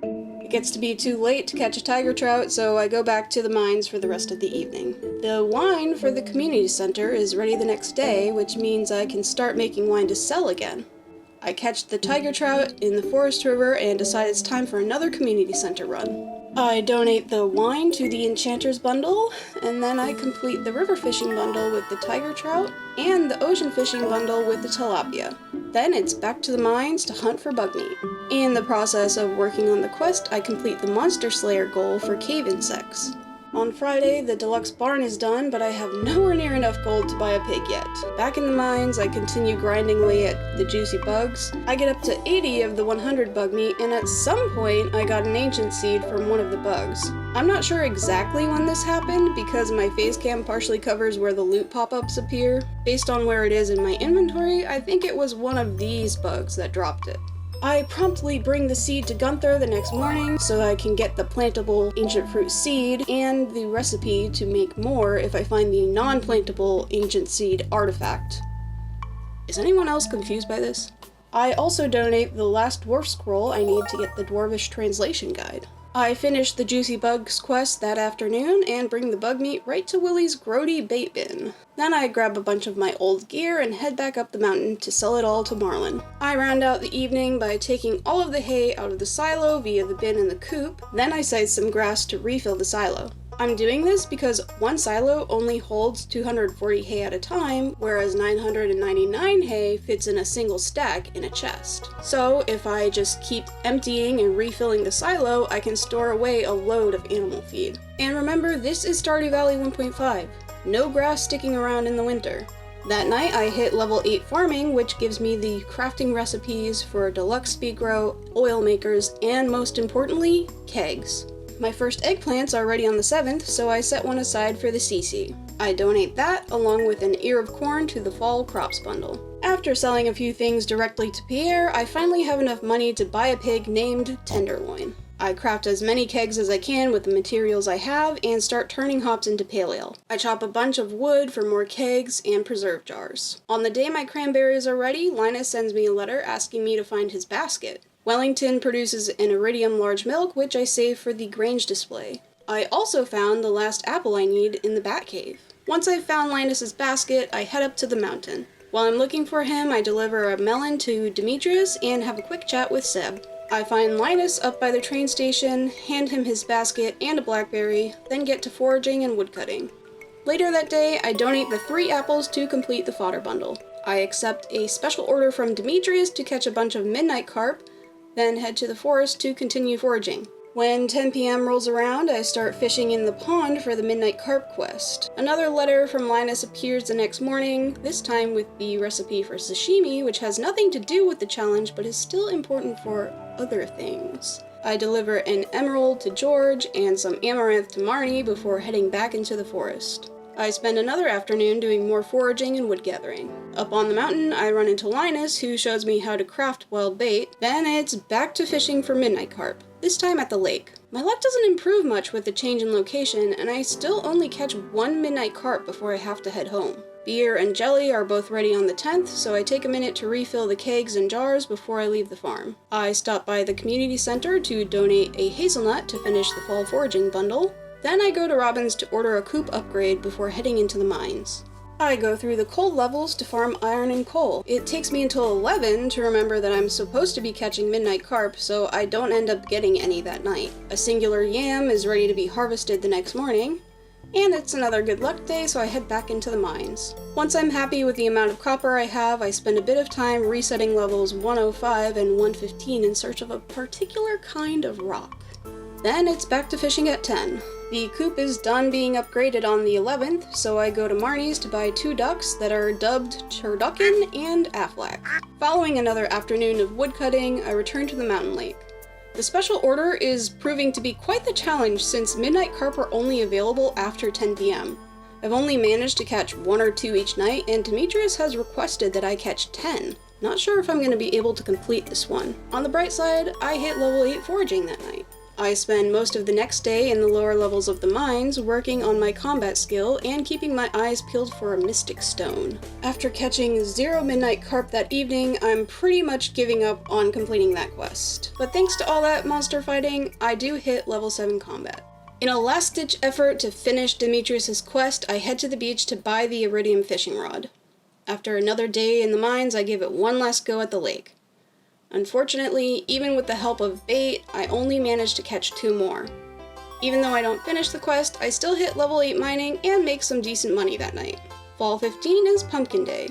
A: It gets to be too late to catch a tiger trout, so I go back to the mines for the rest of the evening. The wine for the community center is ready the next day, which means I can start making wine to sell again. I catch the tiger trout in the forest river and decide it's time for another community center run. I donate the wine to the enchanter's bundle, and then I complete the river fishing bundle with the tiger trout and the ocean fishing bundle with the tilapia. Then it's back to the mines to hunt for bug meat. In the process of working on the quest, I complete the monster slayer goal for cave insects. On Friday, the deluxe barn is done, but I have nowhere near enough gold to buy a pig yet. Back in the mines, I continue grinding away at the juicy bugs. I get up to 80 of the 100 bug meat, and at some point, I got an ancient seed from one of the bugs. I'm not sure exactly when this happened, because my face cam partially covers where the loot pop-ups appear. Based on where it is in my inventory, I think it was one of these bugs that dropped it. I promptly bring the seed to Gunther the next morning so I can get the plantable ancient fruit seed and the recipe to make more if I find the non-plantable ancient seed artifact. Is anyone else confused by this? I also donate the last dwarf scroll I need to get the dwarvish translation guide. I finish the Juicy Bugs quest that afternoon and bring the bug meat right to Willie's grody bait bin. Then I grab a bunch of my old gear and head back up the mountain to sell it all to Marlin. I round out the evening by taking all of the hay out of the silo via the bin in the coop. Then I size some grass to refill the silo. I'm doing this because one silo only holds 240 hay at a time, whereas 999 hay fits in a single stack in a chest. So if I just keep emptying and refilling the silo, I can store away a load of animal feed. And remember, this is Stardew Valley 1.5. No grass sticking around in the winter. That night I hit level 8 farming, which gives me the crafting recipes for deluxe speed grow, oil makers, and most importantly, kegs. My first eggplants are ready on the 7th, so I set one aside for the CC. I donate that, along with an ear of corn, to the fall crops bundle. After selling a few things directly to Pierre, I finally have enough money to buy a pig named Tenderloin. I craft as many kegs as I can with the materials I have and start turning hops into pale ale. I chop a bunch of wood for more kegs and preserve jars. On the day my cranberries are ready, Linus sends me a letter asking me to find his basket. Wellington produces an iridium large milk, which I save for the Grange display. I also found the last apple I need in the bat cave. Once I've found Linus's basket, I head up to the mountain. While I'm looking for him, I deliver a melon to Demetrius and have a quick chat with Seb. I find Linus up by the train station, hand him his basket and a blackberry, then get to foraging and woodcutting. Later that day, I donate the 3 apples to complete the fodder bundle. I accept a special order from Demetrius to catch a bunch of midnight carp, then head to the forest to continue foraging. When 10 p.m. rolls around, I start fishing in the pond for the Midnight Carp quest. Another letter from Linus appears the next morning, this time with the recipe for sashimi, which has nothing to do with the challenge, but is still important for other things. I deliver an emerald to George and some amaranth to Marnie before heading back into the forest. I spend another afternoon doing more foraging and wood gathering. Up on the mountain, I run into Linus, who shows me how to craft wild bait. Then it's back to fishing for midnight carp, this time at the lake. My luck doesn't improve much with the change in location, and I still only catch one midnight carp before I have to head home. Beer and jelly are both ready on the 10th, so I take a minute to refill the kegs and jars before I leave the farm. I stop by the community center to donate a hazelnut to finish the fall foraging bundle. Then I go to Robin's to order a coop upgrade before heading into the mines. I go through the coal levels to farm iron and coal. It takes me until 11 to remember that I'm supposed to be catching midnight carp, so I don't end up getting any that night. A singular yam is ready to be harvested the next morning. And it's another good luck day, so I head back into the mines. Once I'm happy with the amount of copper I have, I spend a bit of time resetting levels 105 and 115 in search of a particular kind of rock. Then it's back to fishing at 10. The coop is done being upgraded on the 11th, so I go to Marnie's to buy 2 ducks that are dubbed Turducken and Aflac. Following another afternoon of woodcutting, I return to the mountain lake. The special order is proving to be quite the challenge since midnight carp are only available after 10 p.m. I've only managed to catch 1 or 2 each night, and Demetrius has requested that I catch 10. Not sure if I'm going to be able to complete this one. On the bright side, I hit level 8 foraging that night. I spend most of the next day in the lower levels of the mines working on my combat skill and keeping my eyes peeled for a mystic stone. After catching 0 midnight carp that evening, I'm pretty much giving up on completing that quest. But thanks to all that monster fighting, I do hit level 7 combat. In a last-ditch effort to finish Demetrius' quest, I head to the beach to buy the iridium fishing rod. After another day in the mines, I give it one last go at the lake. Unfortunately, even with the help of bait, I only managed to catch 2 more. Even though I don't finish the quest, I still hit level 8 mining and make some decent money that night. Fall 15 is Pumpkin Day.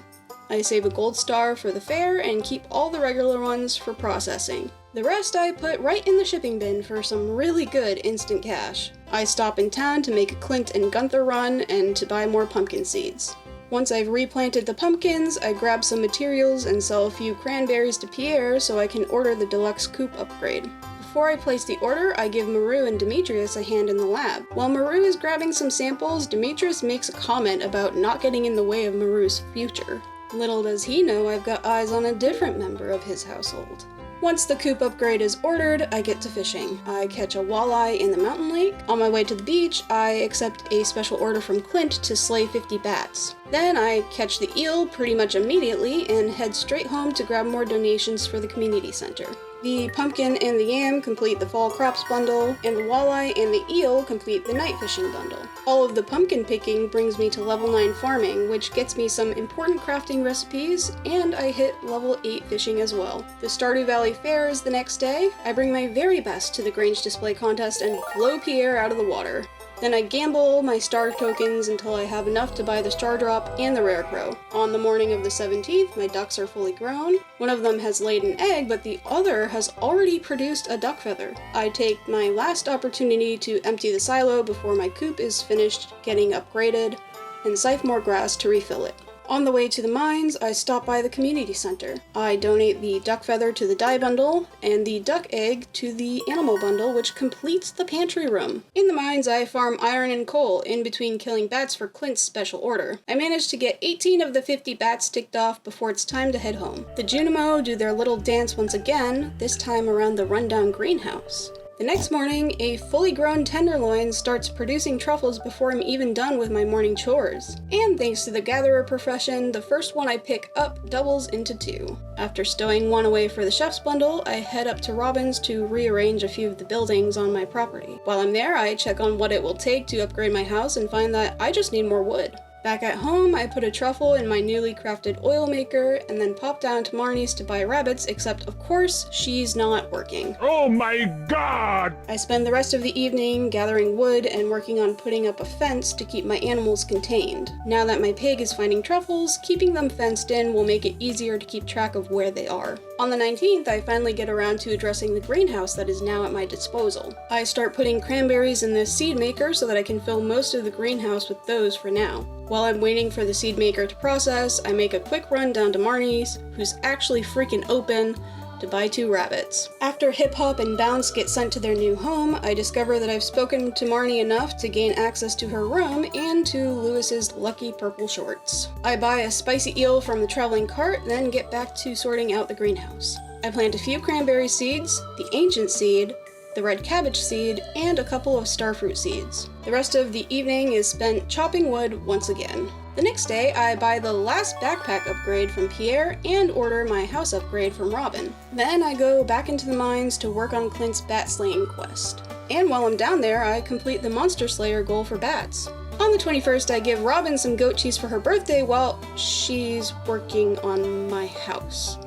A: I save a gold star for the fair and keep all the regular ones for processing. The rest I put right in the shipping bin for some really good instant cash. I stop in town to make a Clint and Gunther run and to buy more pumpkin seeds. Once I've replanted the pumpkins, I grab some materials and sell a few cranberries to Pierre so I can order the deluxe coop upgrade. Before I place the order, I give Maru and Demetrius a hand in the lab. While Maru is grabbing some samples, Demetrius makes a comment about not getting in the way of Maru's future. Little does he know I've got eyes on a different member of his household. Once the coop upgrade is ordered, I get to fishing. I catch a walleye in the mountain lake. On my way to the beach, I accept a special order from Clint to slay 50 bats. Then I catch the eel pretty much immediately and head straight home to grab more donations for the community center. The pumpkin and the yam complete the fall crops bundle, and the walleye and the eel complete the night fishing bundle. All of the pumpkin picking brings me to level 9 farming, which gets me some important crafting recipes, and I hit level 8 fishing as well. The Stardew Valley Fair is the next day. I bring my very best to the Grange display contest and blow Pierre out of the water. Then I gamble my star tokens until I have enough to buy the star drop and the rare crow. On the morning of the 17th, my ducks are fully grown. One of them has laid an egg, but the other has already produced a duck feather. I take my last opportunity to empty the silo before my coop is finished getting upgraded, and scythe more grass to refill it. On the way to the mines, I stop by the community center. I donate the duck feather to the dye bundle, and the duck egg to the animal bundle, which completes the pantry room. In the mines, I farm iron and coal, in between killing bats for Clint's special order. I managed to get 18 of the 50 bats ticked off before it's time to head home. The Junimo do their little dance once again, this time around the rundown greenhouse. The next morning, a fully grown tenderloin starts producing truffles before I'm even done with my morning chores. And thanks to the gatherer profession, the first one I pick up doubles into 2. After stowing one away for the chef's bundle, I head up to Robin's to rearrange a few of the buildings on my property. While I'm there, I check on what it will take to upgrade my house and find that I just need more wood. Back at home, I put a truffle in my newly crafted oil maker and then pop down to Marnie's to buy rabbits, except of course, she's not working.
B: Oh my god!
A: I spend the rest of the evening gathering wood and working on putting up a fence to keep my animals contained. Now that my pig is finding truffles, keeping them fenced in will make it easier to keep track of where they are. On the 19th, I finally get around to addressing the greenhouse that is now at my disposal. I start putting cranberries in the seed maker so that I can fill most of the greenhouse with those for now. While I'm waiting for the seed maker to process, I make a quick run down to Marnie's, who's actually freaking open, to to buy 2 rabbits. After Hip Hop and Bounce get sent to their new home, I discover that I've spoken to Marnie enough to gain access to her room and to Lewis's lucky purple shorts. I buy a spicy eel from the traveling cart, then get back to sorting out the greenhouse. I plant a few cranberry seeds, the ancient seed, the red cabbage seed, and a couple of starfruit seeds. The rest of the evening is spent chopping wood once again. The next day, I buy the last backpack upgrade from Pierre and order my house upgrade from Robin. Then I go back into the mines to work on Clint's bat slaying quest. And while I'm down there, I complete the monster slayer goal for bats. On the 21st, I give Robin some goat cheese for her birthday while she's working on my house.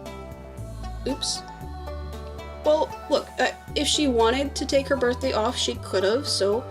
A: Oops. Well, look, if she wanted to take her birthday off, she could've, so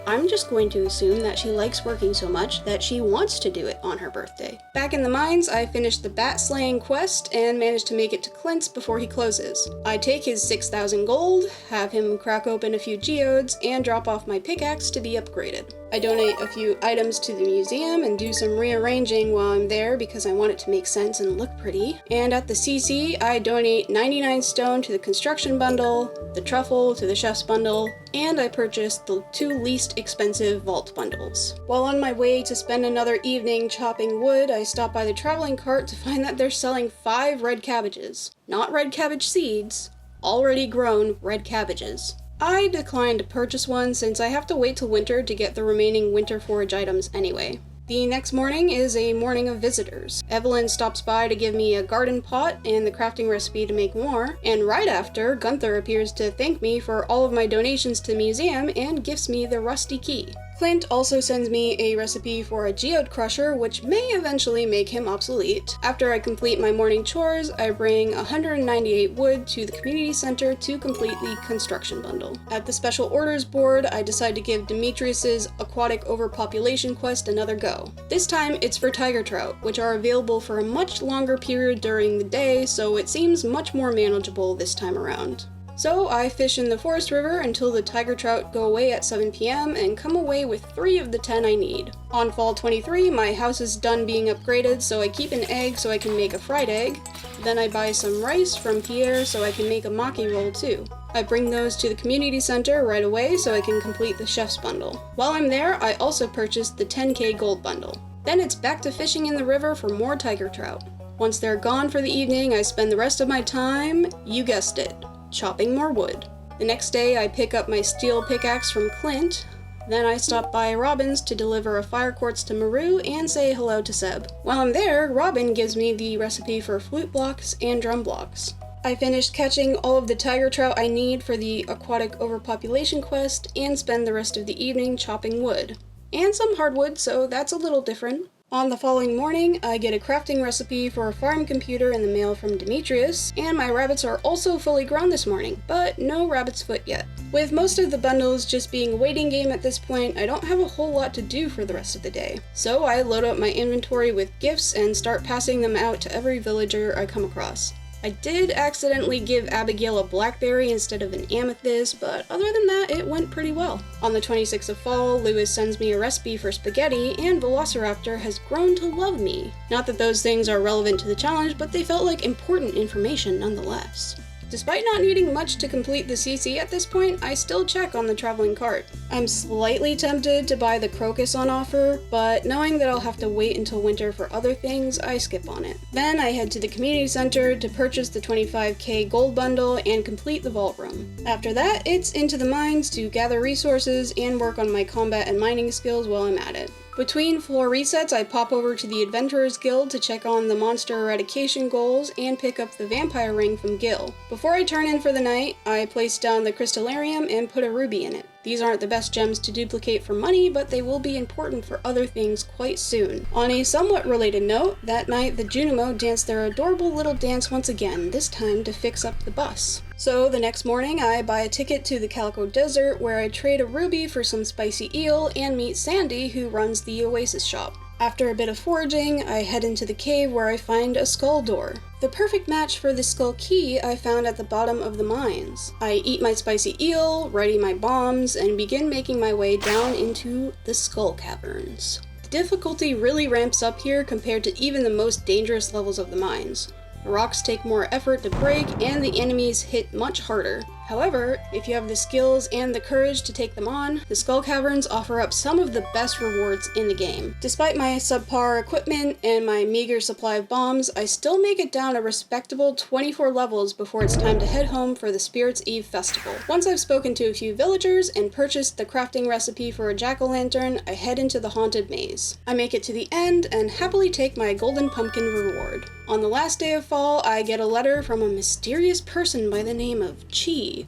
A: I'm just going to assume that she likes working so much that she wants to do it on her birthday. Back in the mines, I finished the bat slaying quest and managed to make it to Clint's before he closes. I take his 6,000 gold, have him crack open a few geodes, and drop off my pickaxe to be upgraded. I donate a few items to the museum and do some rearranging while I'm there because I want it to make sense and look pretty. And at the CC, I donate 99 stone to the construction bundle, the truffle to the chef's bundle, and I purchased the 2 least expensive vault bundles. While on my way to spend another evening chopping wood, I stop by the traveling cart to find that they're selling 5 red cabbages. Not red cabbage seeds, already grown red cabbages. I declined to purchase one since I have to wait till winter to get the remaining winter forage items anyway. The next morning is a morning of visitors. Evelyn stops by to give me a garden pot and the crafting recipe to make more, and right after, Gunther appears to thank me for all of my donations to the museum and gifts me the rusty key. Clint also sends me a recipe for a geode crusher, which may eventually make him obsolete. After I complete my morning chores, I bring 198 wood to the community center to complete the construction bundle. At the special orders board, I decide to give Demetrius's aquatic overpopulation quest another go. This time, it's for tiger trout, which are available for a much longer period during the day, so it seems much more manageable this time around. So I fish in the forest river until the tiger trout go away at 7 p.m. and come away with 3 of the 10 I need. On fall 23, my house is done being upgraded, so I keep an egg so I can make a fried egg. Then I buy some rice from Pierre so I can make a maki roll too. I bring those to the community center right away so I can complete the chef's bundle. While I'm there, I also purchased the 10k gold bundle. Then it's back to fishing in the river for more tiger trout. Once they're gone for the evening, I spend the rest of my time, you guessed it, chopping more wood. The next day, I pick up my steel pickaxe from Clint. Then I stop by Robin's to deliver a fire quartz to Maru and say hello to Seb. While I'm there, Robin gives me the recipe for flute blocks and drum blocks. I finished catching all of the tiger trout I need for the aquatic overpopulation quest and spend the rest of the evening chopping wood. And some hardwood, so that's a little different. On the following morning, I get a crafting recipe for a farm computer in the mail from Demetrius, and my rabbits are also fully grown this morning, but no rabbit's foot yet. With most of the bundles just being a waiting game at this point, I don't have a whole lot to do for the rest of the day. So I load up my inventory with gifts and start passing them out to every villager I come across. I did accidentally give Abigail a blackberry instead of an amethyst, but other than that, it went pretty well. On the 26th of fall, Lewis sends me a recipe for spaghetti, and Velociraptor has grown to love me. Not that those things are relevant to the challenge, but they felt like important information nonetheless. Despite not needing much to complete the CC at this point, I still check on the traveling cart. I'm slightly tempted to buy the crocus on offer, but knowing that I'll have to wait until winter for other things, I skip on it. Then I head to the community center to purchase the 25k gold bundle and complete the vault room. After that, it's into the mines to gather resources and work on my combat and mining skills while I'm at it. Between floor resets, I pop over to the Adventurers Guild to check on the monster eradication goals and pick up the vampire ring from Gil. Before I turn in for the night, I place down the crystallarium and put a ruby in it. These aren't the best gems to duplicate for money, but they will be important for other things quite soon. On a somewhat related note, that night the Junimo danced their adorable little dance once again, this time to fix up the bus. So the next morning I buy a ticket to the Calico Desert where I trade a ruby for some spicy eel and meet Sandy, who runs the Oasis shop. After a bit of foraging, I head into the cave where I find a skull door. The perfect match for the skull key I found at the bottom of the mines. I eat my spicy eel, ready my bombs, and begin making my way down into the skull caverns. The difficulty really ramps up here compared to even the most dangerous levels of the mines. The rocks take more effort to break, and the enemies hit much harder. However, if you have the skills and the courage to take them on, the Skull Caverns offer up some of the best rewards in the game. Despite my subpar equipment and my meager supply of bombs, I still make it down a respectable 24 levels before it's time to head home for the Spirits' Eve festival. Once I've spoken to a few villagers and purchased the crafting recipe for a jack-o'-lantern, I head into the haunted maze. I make it to the end and happily take my golden pumpkin reward. On the last day of fall, I get a letter from a mysterious person by the name of Chi,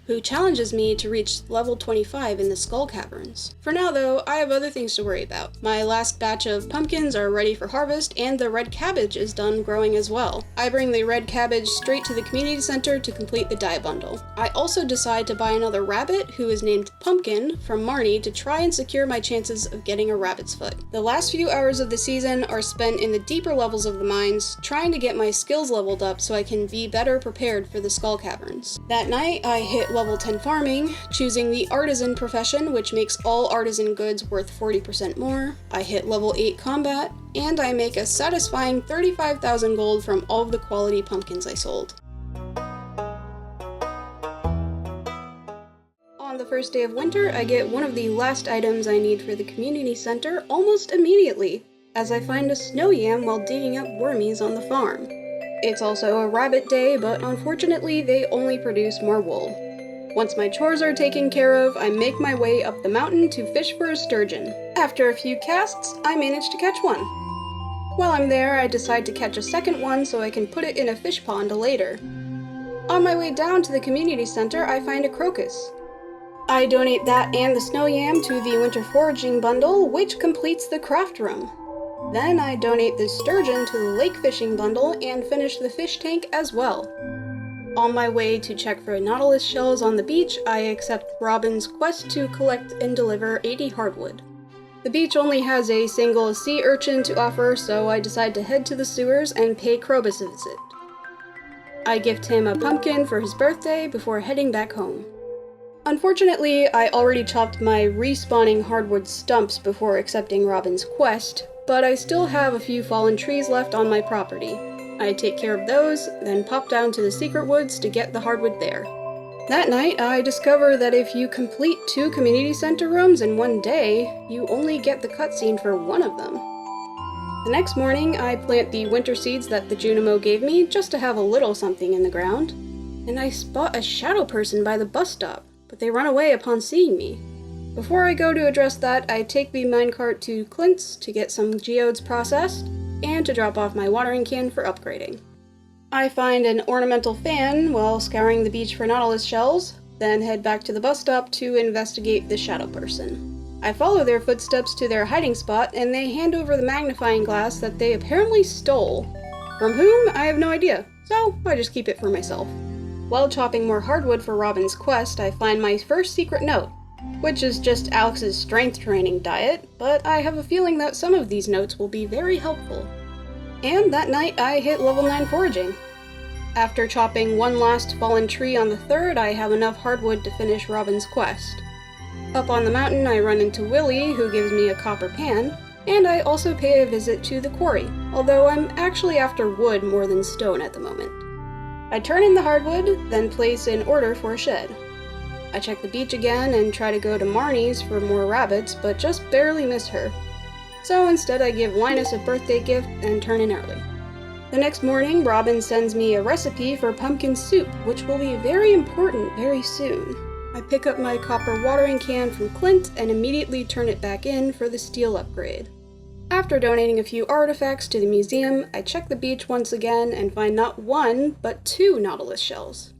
A: who challenges me to reach level 25 in the Skull Caverns. For now though, I have other things to worry about. My last batch of pumpkins are ready for harvest, and the red cabbage is done growing as well. I bring the red cabbage straight to the community center to complete the dye bundle. I also decide to buy another rabbit, who is named Pumpkin, from Marnie to try and secure my chances of getting a rabbit's foot. The last few hours of the season are spent in the deeper levels of the mines, trying to get my skills leveled up so I can be better prepared for the Skull Caverns. That night, I hit level 10 farming, choosing the artisan profession, which makes all artisan goods worth 40% more. I hit level 8 combat, and I make a satisfying 35,000 gold from all of the quality pumpkins I sold. On the first day of winter, I get one of the last items I need for the community center almost immediately, as I find a snow yam while digging up wormies on the farm. It's also a rabbit day, but unfortunately they only produce more wool. Once my chores are taken care of, I make my way up the mountain to fish for a sturgeon. After a few casts, I manage to catch one. While I'm there, I decide to catch a second one so I can put it in a fish pond later. On my way down to the community center, I find a crocus. I donate that and the snow yam to the winter foraging bundle, which completes the craft room. Then I donate the sturgeon to the lake fishing bundle and finish the fish tank as well. On my way to check for nautilus shells on the beach, I accept Robin's quest to collect and deliver 80 hardwood. The beach only has a single sea urchin to offer, so I decide to head to the sewers and pay Krobus a visit. I gift him a pumpkin for his birthday before heading back home. Unfortunately, I already chopped my respawning hardwood stumps before accepting Robin's quest, but I still have a few fallen trees left on my property. I take care of those, then pop down to the secret woods to get the hardwood there. That night, I discover that if you complete 2 community center rooms in one day, you only get the cutscene for one of them. The next morning, I plant the winter seeds that the Junimo gave me just to have a little something in the ground, and I spot a shadow person by the bus stop, but they run away upon seeing me. Before I go to address that, I take the minecart to Clint's to get some geodes processed, and to drop off my watering can for upgrading. I find an ornamental fan while scouring the beach for nautilus shells, then head back to the bus stop to investigate the shadow person. I follow their footsteps to their hiding spot, and they hand over the magnifying glass that they apparently stole. From whom, I have no idea, so I just keep it for myself. While chopping more hardwood for Robin's quest, I find my first secret note, which is just Alex's strength training diet, but I have a feeling that some of these notes will be very helpful. And that night I hit level 9 foraging. After chopping one last fallen tree on the 3rd, I have enough hardwood to finish Robin's quest. Up on the mountain I run into Willy, who gives me a copper pan, and I also pay a visit to the quarry, although I'm actually after wood more than stone at the moment. I turn in the hardwood, then place an order for a shed. I check the beach again and try to go to Marnie's for more rabbits, but just barely miss her. So instead I give Linus a birthday gift and turn in early. The next morning, Robin sends me a recipe for pumpkin soup, which will be very important very soon. I pick up my copper watering can from Clint and immediately turn it back in for the steel upgrade. After donating a few artifacts to the museum, I check the beach once again and find not 1, but 2 nautilus shells.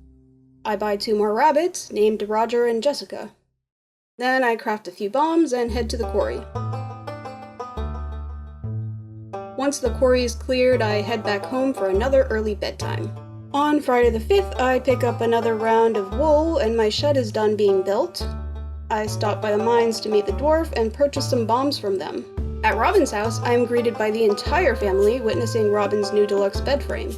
A: I buy 2 more rabbits, named Roger and Jessica. Then I craft a few bombs and head to the quarry. Once the quarry is cleared, I head back home for another early bedtime. On Friday the 5th, I pick up another round of wool and my shed is done being built. I stop by the mines to meet the dwarf and purchase some bombs from them. At Robin's house, I am greeted by the entire family witnessing Robin's new deluxe bed frame.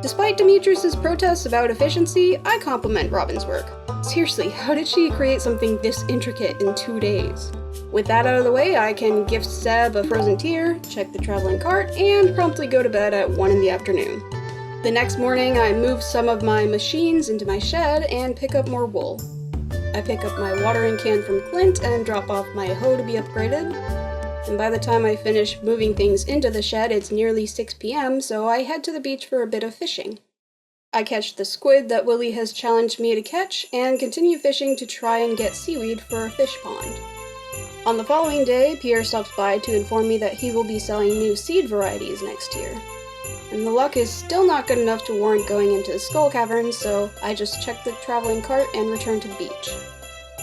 A: Despite Demetrius's protests about efficiency, I compliment Robin's work. Seriously, how did she create something this intricate in 2 days? With that out of the way, I can gift Seb a frozen tear, check the traveling cart, and promptly go to bed at 1 in the afternoon. The next morning, I move some of my machines into my shed and pick up more wool. I pick up my watering can from Clint and drop off my hoe to be upgraded. And by the time I finish moving things into the shed, it's nearly 6 p.m., so I head to the beach for a bit of fishing. I catch the squid that Willie has challenged me to catch, and continue fishing to try and get seaweed for a fish pond. On the following day, Pierre stops by to inform me that he will be selling new seed varieties next year. And the luck is still not good enough to warrant going into the Skull Cavern, so I just check the traveling cart and return to the beach.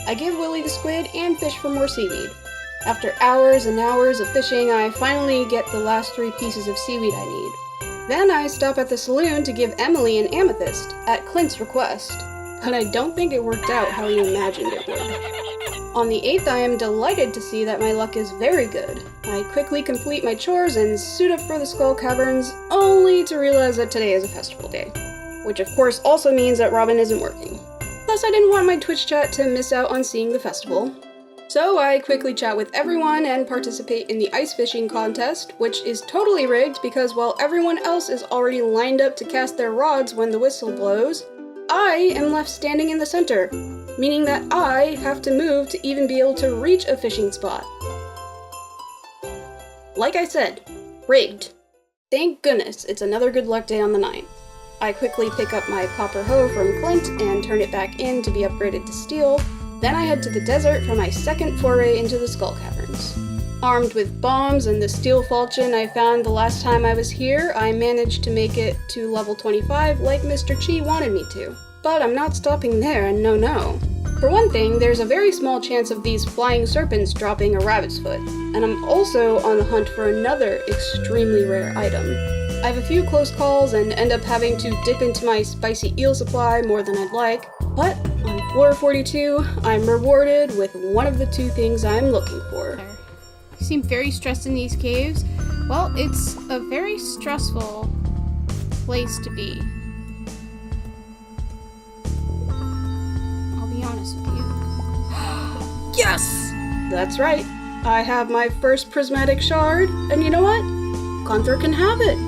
A: I give Willie the squid and fish for more seaweed. After hours and hours of fishing, I finally get the last 3 pieces of seaweed I need. Then I stop at the saloon to give Emily an amethyst, at Clint's request, but I don't think it worked out how he imagined it would. On the 8th, I am delighted to see that my luck is very good. I quickly complete my chores and suit up for the Skull Caverns, only to realize that today is a festival day. Which of course also means that Robin isn't working. Plus I didn't want my Twitch chat to miss out on seeing the festival. So I quickly chat with everyone and participate in the ice fishing contest, which is totally rigged because while everyone else is already lined up to cast their rods when the whistle blows, I am left standing in the center, meaning that I have to move to even be able to reach a fishing spot. Like I said, rigged. Thank goodness it's another good luck day on the 9th. I quickly pick up my popper hoe from Clint and turn it back in to be upgraded to steel. Then I head to the desert for my second foray into the Skull Caverns. Armed with bombs and the steel falchion I found the last time I was here, I managed to make it to level 25 like Mr. Chi wanted me to. But I'm not stopping there, and no. For one thing, there's a very small chance of these flying serpents dropping a rabbit's foot, and I'm also on the hunt for another extremely rare item. I have a few close calls and end up having to dip into my spicy eel supply more than I'd like, but on floor 42, I'm rewarded with one of the 2 things I'm looking for.
C: You seem very stressed in these caves. Well, it's a very stressful place to be. I'll be honest with you.
A: Yes! That's right. I have my first prismatic shard, and you know what? Gunther can have it.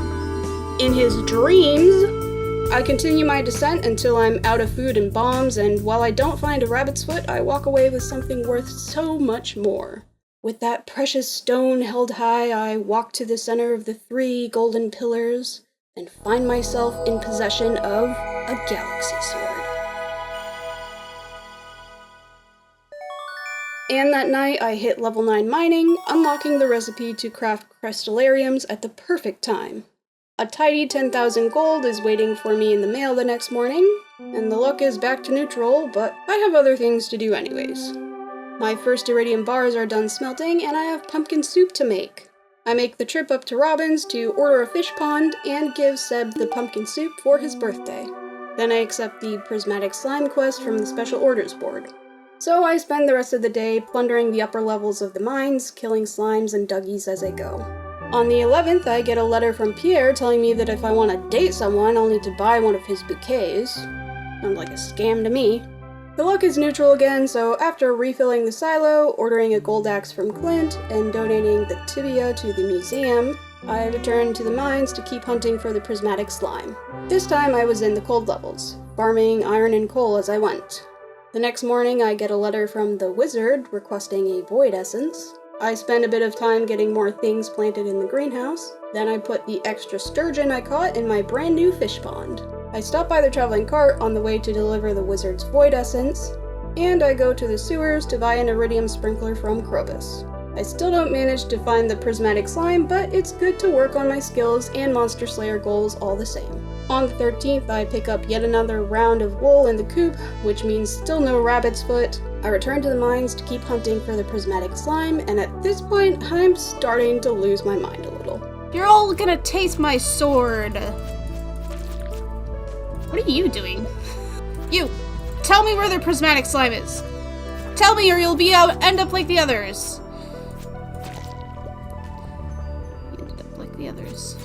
A: In his dreams, I continue my descent until I'm out of food and bombs, and while I don't find a rabbit's foot, I walk away with something worth so much more. With that precious stone held high, I walk to the center of the 3 golden pillars and find myself in possession of a galaxy sword. And that night, I hit level 9 mining, unlocking the recipe to craft crystallariums at the perfect time. A tidy 10,000 gold is waiting for me in the mail the next morning, and the luck is back to neutral, but I have other things to do anyways. My first iridium bars are done smelting, and I have pumpkin soup to make. I make the trip up to Robin's to order a fish pond and give Seb the pumpkin soup for his birthday. Then I accept the prismatic slime quest from the special orders board. So I spend the rest of the day plundering the upper levels of the mines, killing slimes and duggies as I go. On the 11th, I get a letter from Pierre telling me that if I want to date someone, I'll need to buy one of his bouquets. Sounds like a scam to me. The luck is neutral again, so after refilling the silo, ordering a gold axe from Clint, and donating the tibia to the museum, I return to the mines to keep hunting for the prismatic slime. This time I was in the cold levels, farming iron and coal as I went. The next morning I get a letter from the wizard requesting a void essence. I spend a bit of time getting more things planted in the greenhouse. Then I put the extra sturgeon I caught in my brand new fish pond. I stop by the traveling cart on the way to deliver the wizard's void essence, and I go to the sewers to buy an iridium sprinkler from Krobus. I still don't manage to find the prismatic slime, but it's good to work on my skills and monster slayer goals all the same. On the 13th, I pick up yet another round of wool in the coop, which means still no rabbit's foot. I return to the mines to keep hunting for the prismatic slime, and at this point, I'm starting to lose my mind a little.
C: You're all gonna taste my sword. What are you doing? You! Tell me where the prismatic slime is! Tell me or you'll end up like the others! You ended up like the others.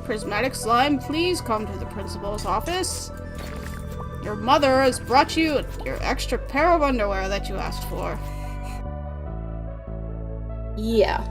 C: Prismatic slime, please come to the principal's office. Your mother has brought you your extra pair of underwear that you asked for.
A: Yeah.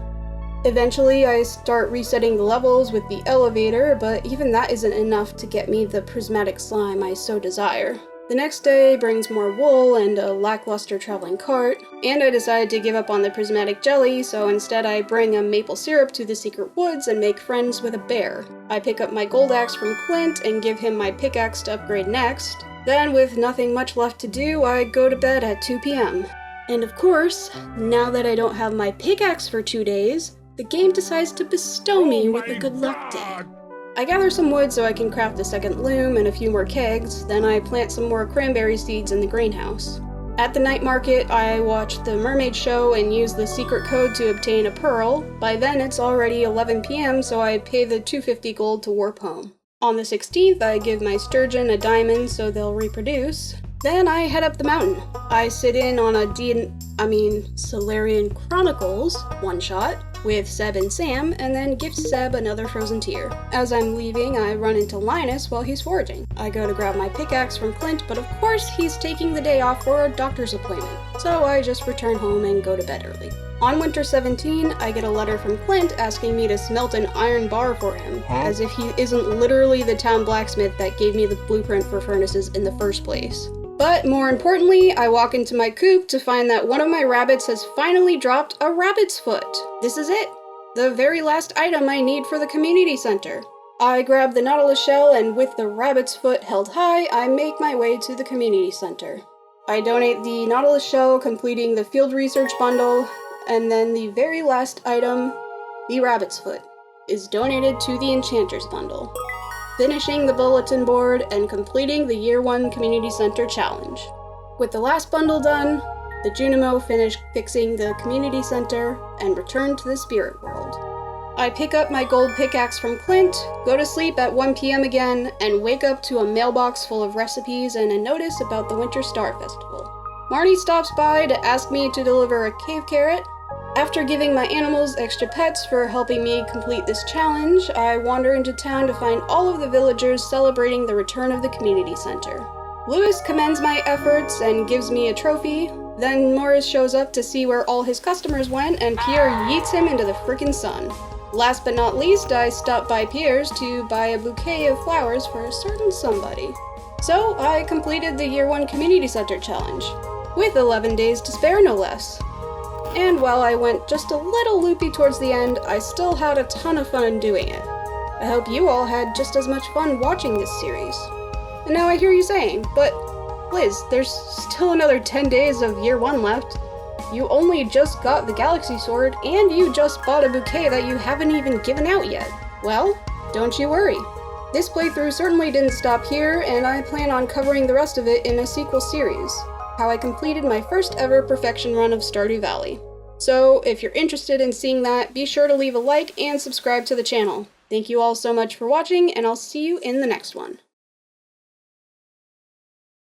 A: Eventually, I start resetting the levels with the elevator, but even that isn't enough to get me the prismatic slime I so desire. The next day brings more wool and a lackluster traveling cart, and I decide to give up on the prismatic jelly, so instead I bring a maple syrup to the secret woods and make friends with a bear. I pick up my gold axe from Clint and give him my pickaxe to upgrade next. Then, with nothing much left to do, I go to bed at 2 p.m. And of course, now that I don't have my pickaxe for 2 days, the game decides to bestow me with a good luck day. I gather some wood so I can craft a second loom and a few more kegs, then I plant some more cranberry seeds in the greenhouse. At the night market, I watch the mermaid show and use the secret code to obtain a pearl. By then it's already 11 p.m, so I pay the 250 gold to warp home. On the 16th, I give my sturgeon a diamond so they'll reproduce. Then I head up the mountain. I sit in on a Solarian Chronicles one-shot with Seb and Sam, and then gift Seb another frozen tear. As I'm leaving, I run into Linus while he's foraging. I go to grab my pickaxe from Clint, but of course he's taking the day off for a doctor's appointment, so I just return home and go to bed early. On Winter 17, I get a letter from Clint asking me to smelt an iron bar for him, as if he isn't literally the town blacksmith that gave me the blueprint for furnaces in the first place. But more importantly, I walk into my coop to find that one of my rabbits has finally dropped a rabbit's foot. This is it, the very last item I need for the community center. I grab the nautilus shell, and with the rabbit's foot held high, I make my way to the community center. I donate the nautilus shell, completing the field research bundle, and then the very last item, the rabbit's foot, is donated to the enchanter's bundle, finishing the bulletin board and completing the Year 1 Community Center challenge. With the last bundle done, the Junimo finished fixing the community center and returned to the spirit world. I pick up my gold pickaxe from Clint, go to sleep at 1 p.m. again, and wake up to a mailbox full of recipes and a notice about the Winter Star Festival. Marnie stops by to ask me to deliver a cave carrot. After giving my animals extra pets for helping me complete this challenge, I wander into town to find all of the villagers celebrating the return of the community center. Lewis commends my efforts and gives me a trophy. Then Morris shows up to see where all his customers went, and Pierre yeets him into the frickin' sun. Last but not least, I stop by Pierre's to buy a bouquet of flowers for a certain somebody. So I completed the Year 1 Community Center challenge, with 11 days to spare no less. And while I went just a little loopy towards the end, I still had a ton of fun doing it. I hope you all had just as much fun watching this series. And now I hear you saying, but Liz, there's still another 10 days of Year 1 left. You only just got the Galaxy Sword, and you just bought a bouquet that you haven't even given out yet. Well, don't you worry. This playthrough certainly didn't stop here, and I plan on covering the rest of it in a sequel series, how I completed my first ever perfection run of Stardew Valley. So, if you're interested in seeing that, be sure to leave a like and subscribe to the channel. Thank you all so much for watching, and I'll see you in the next one.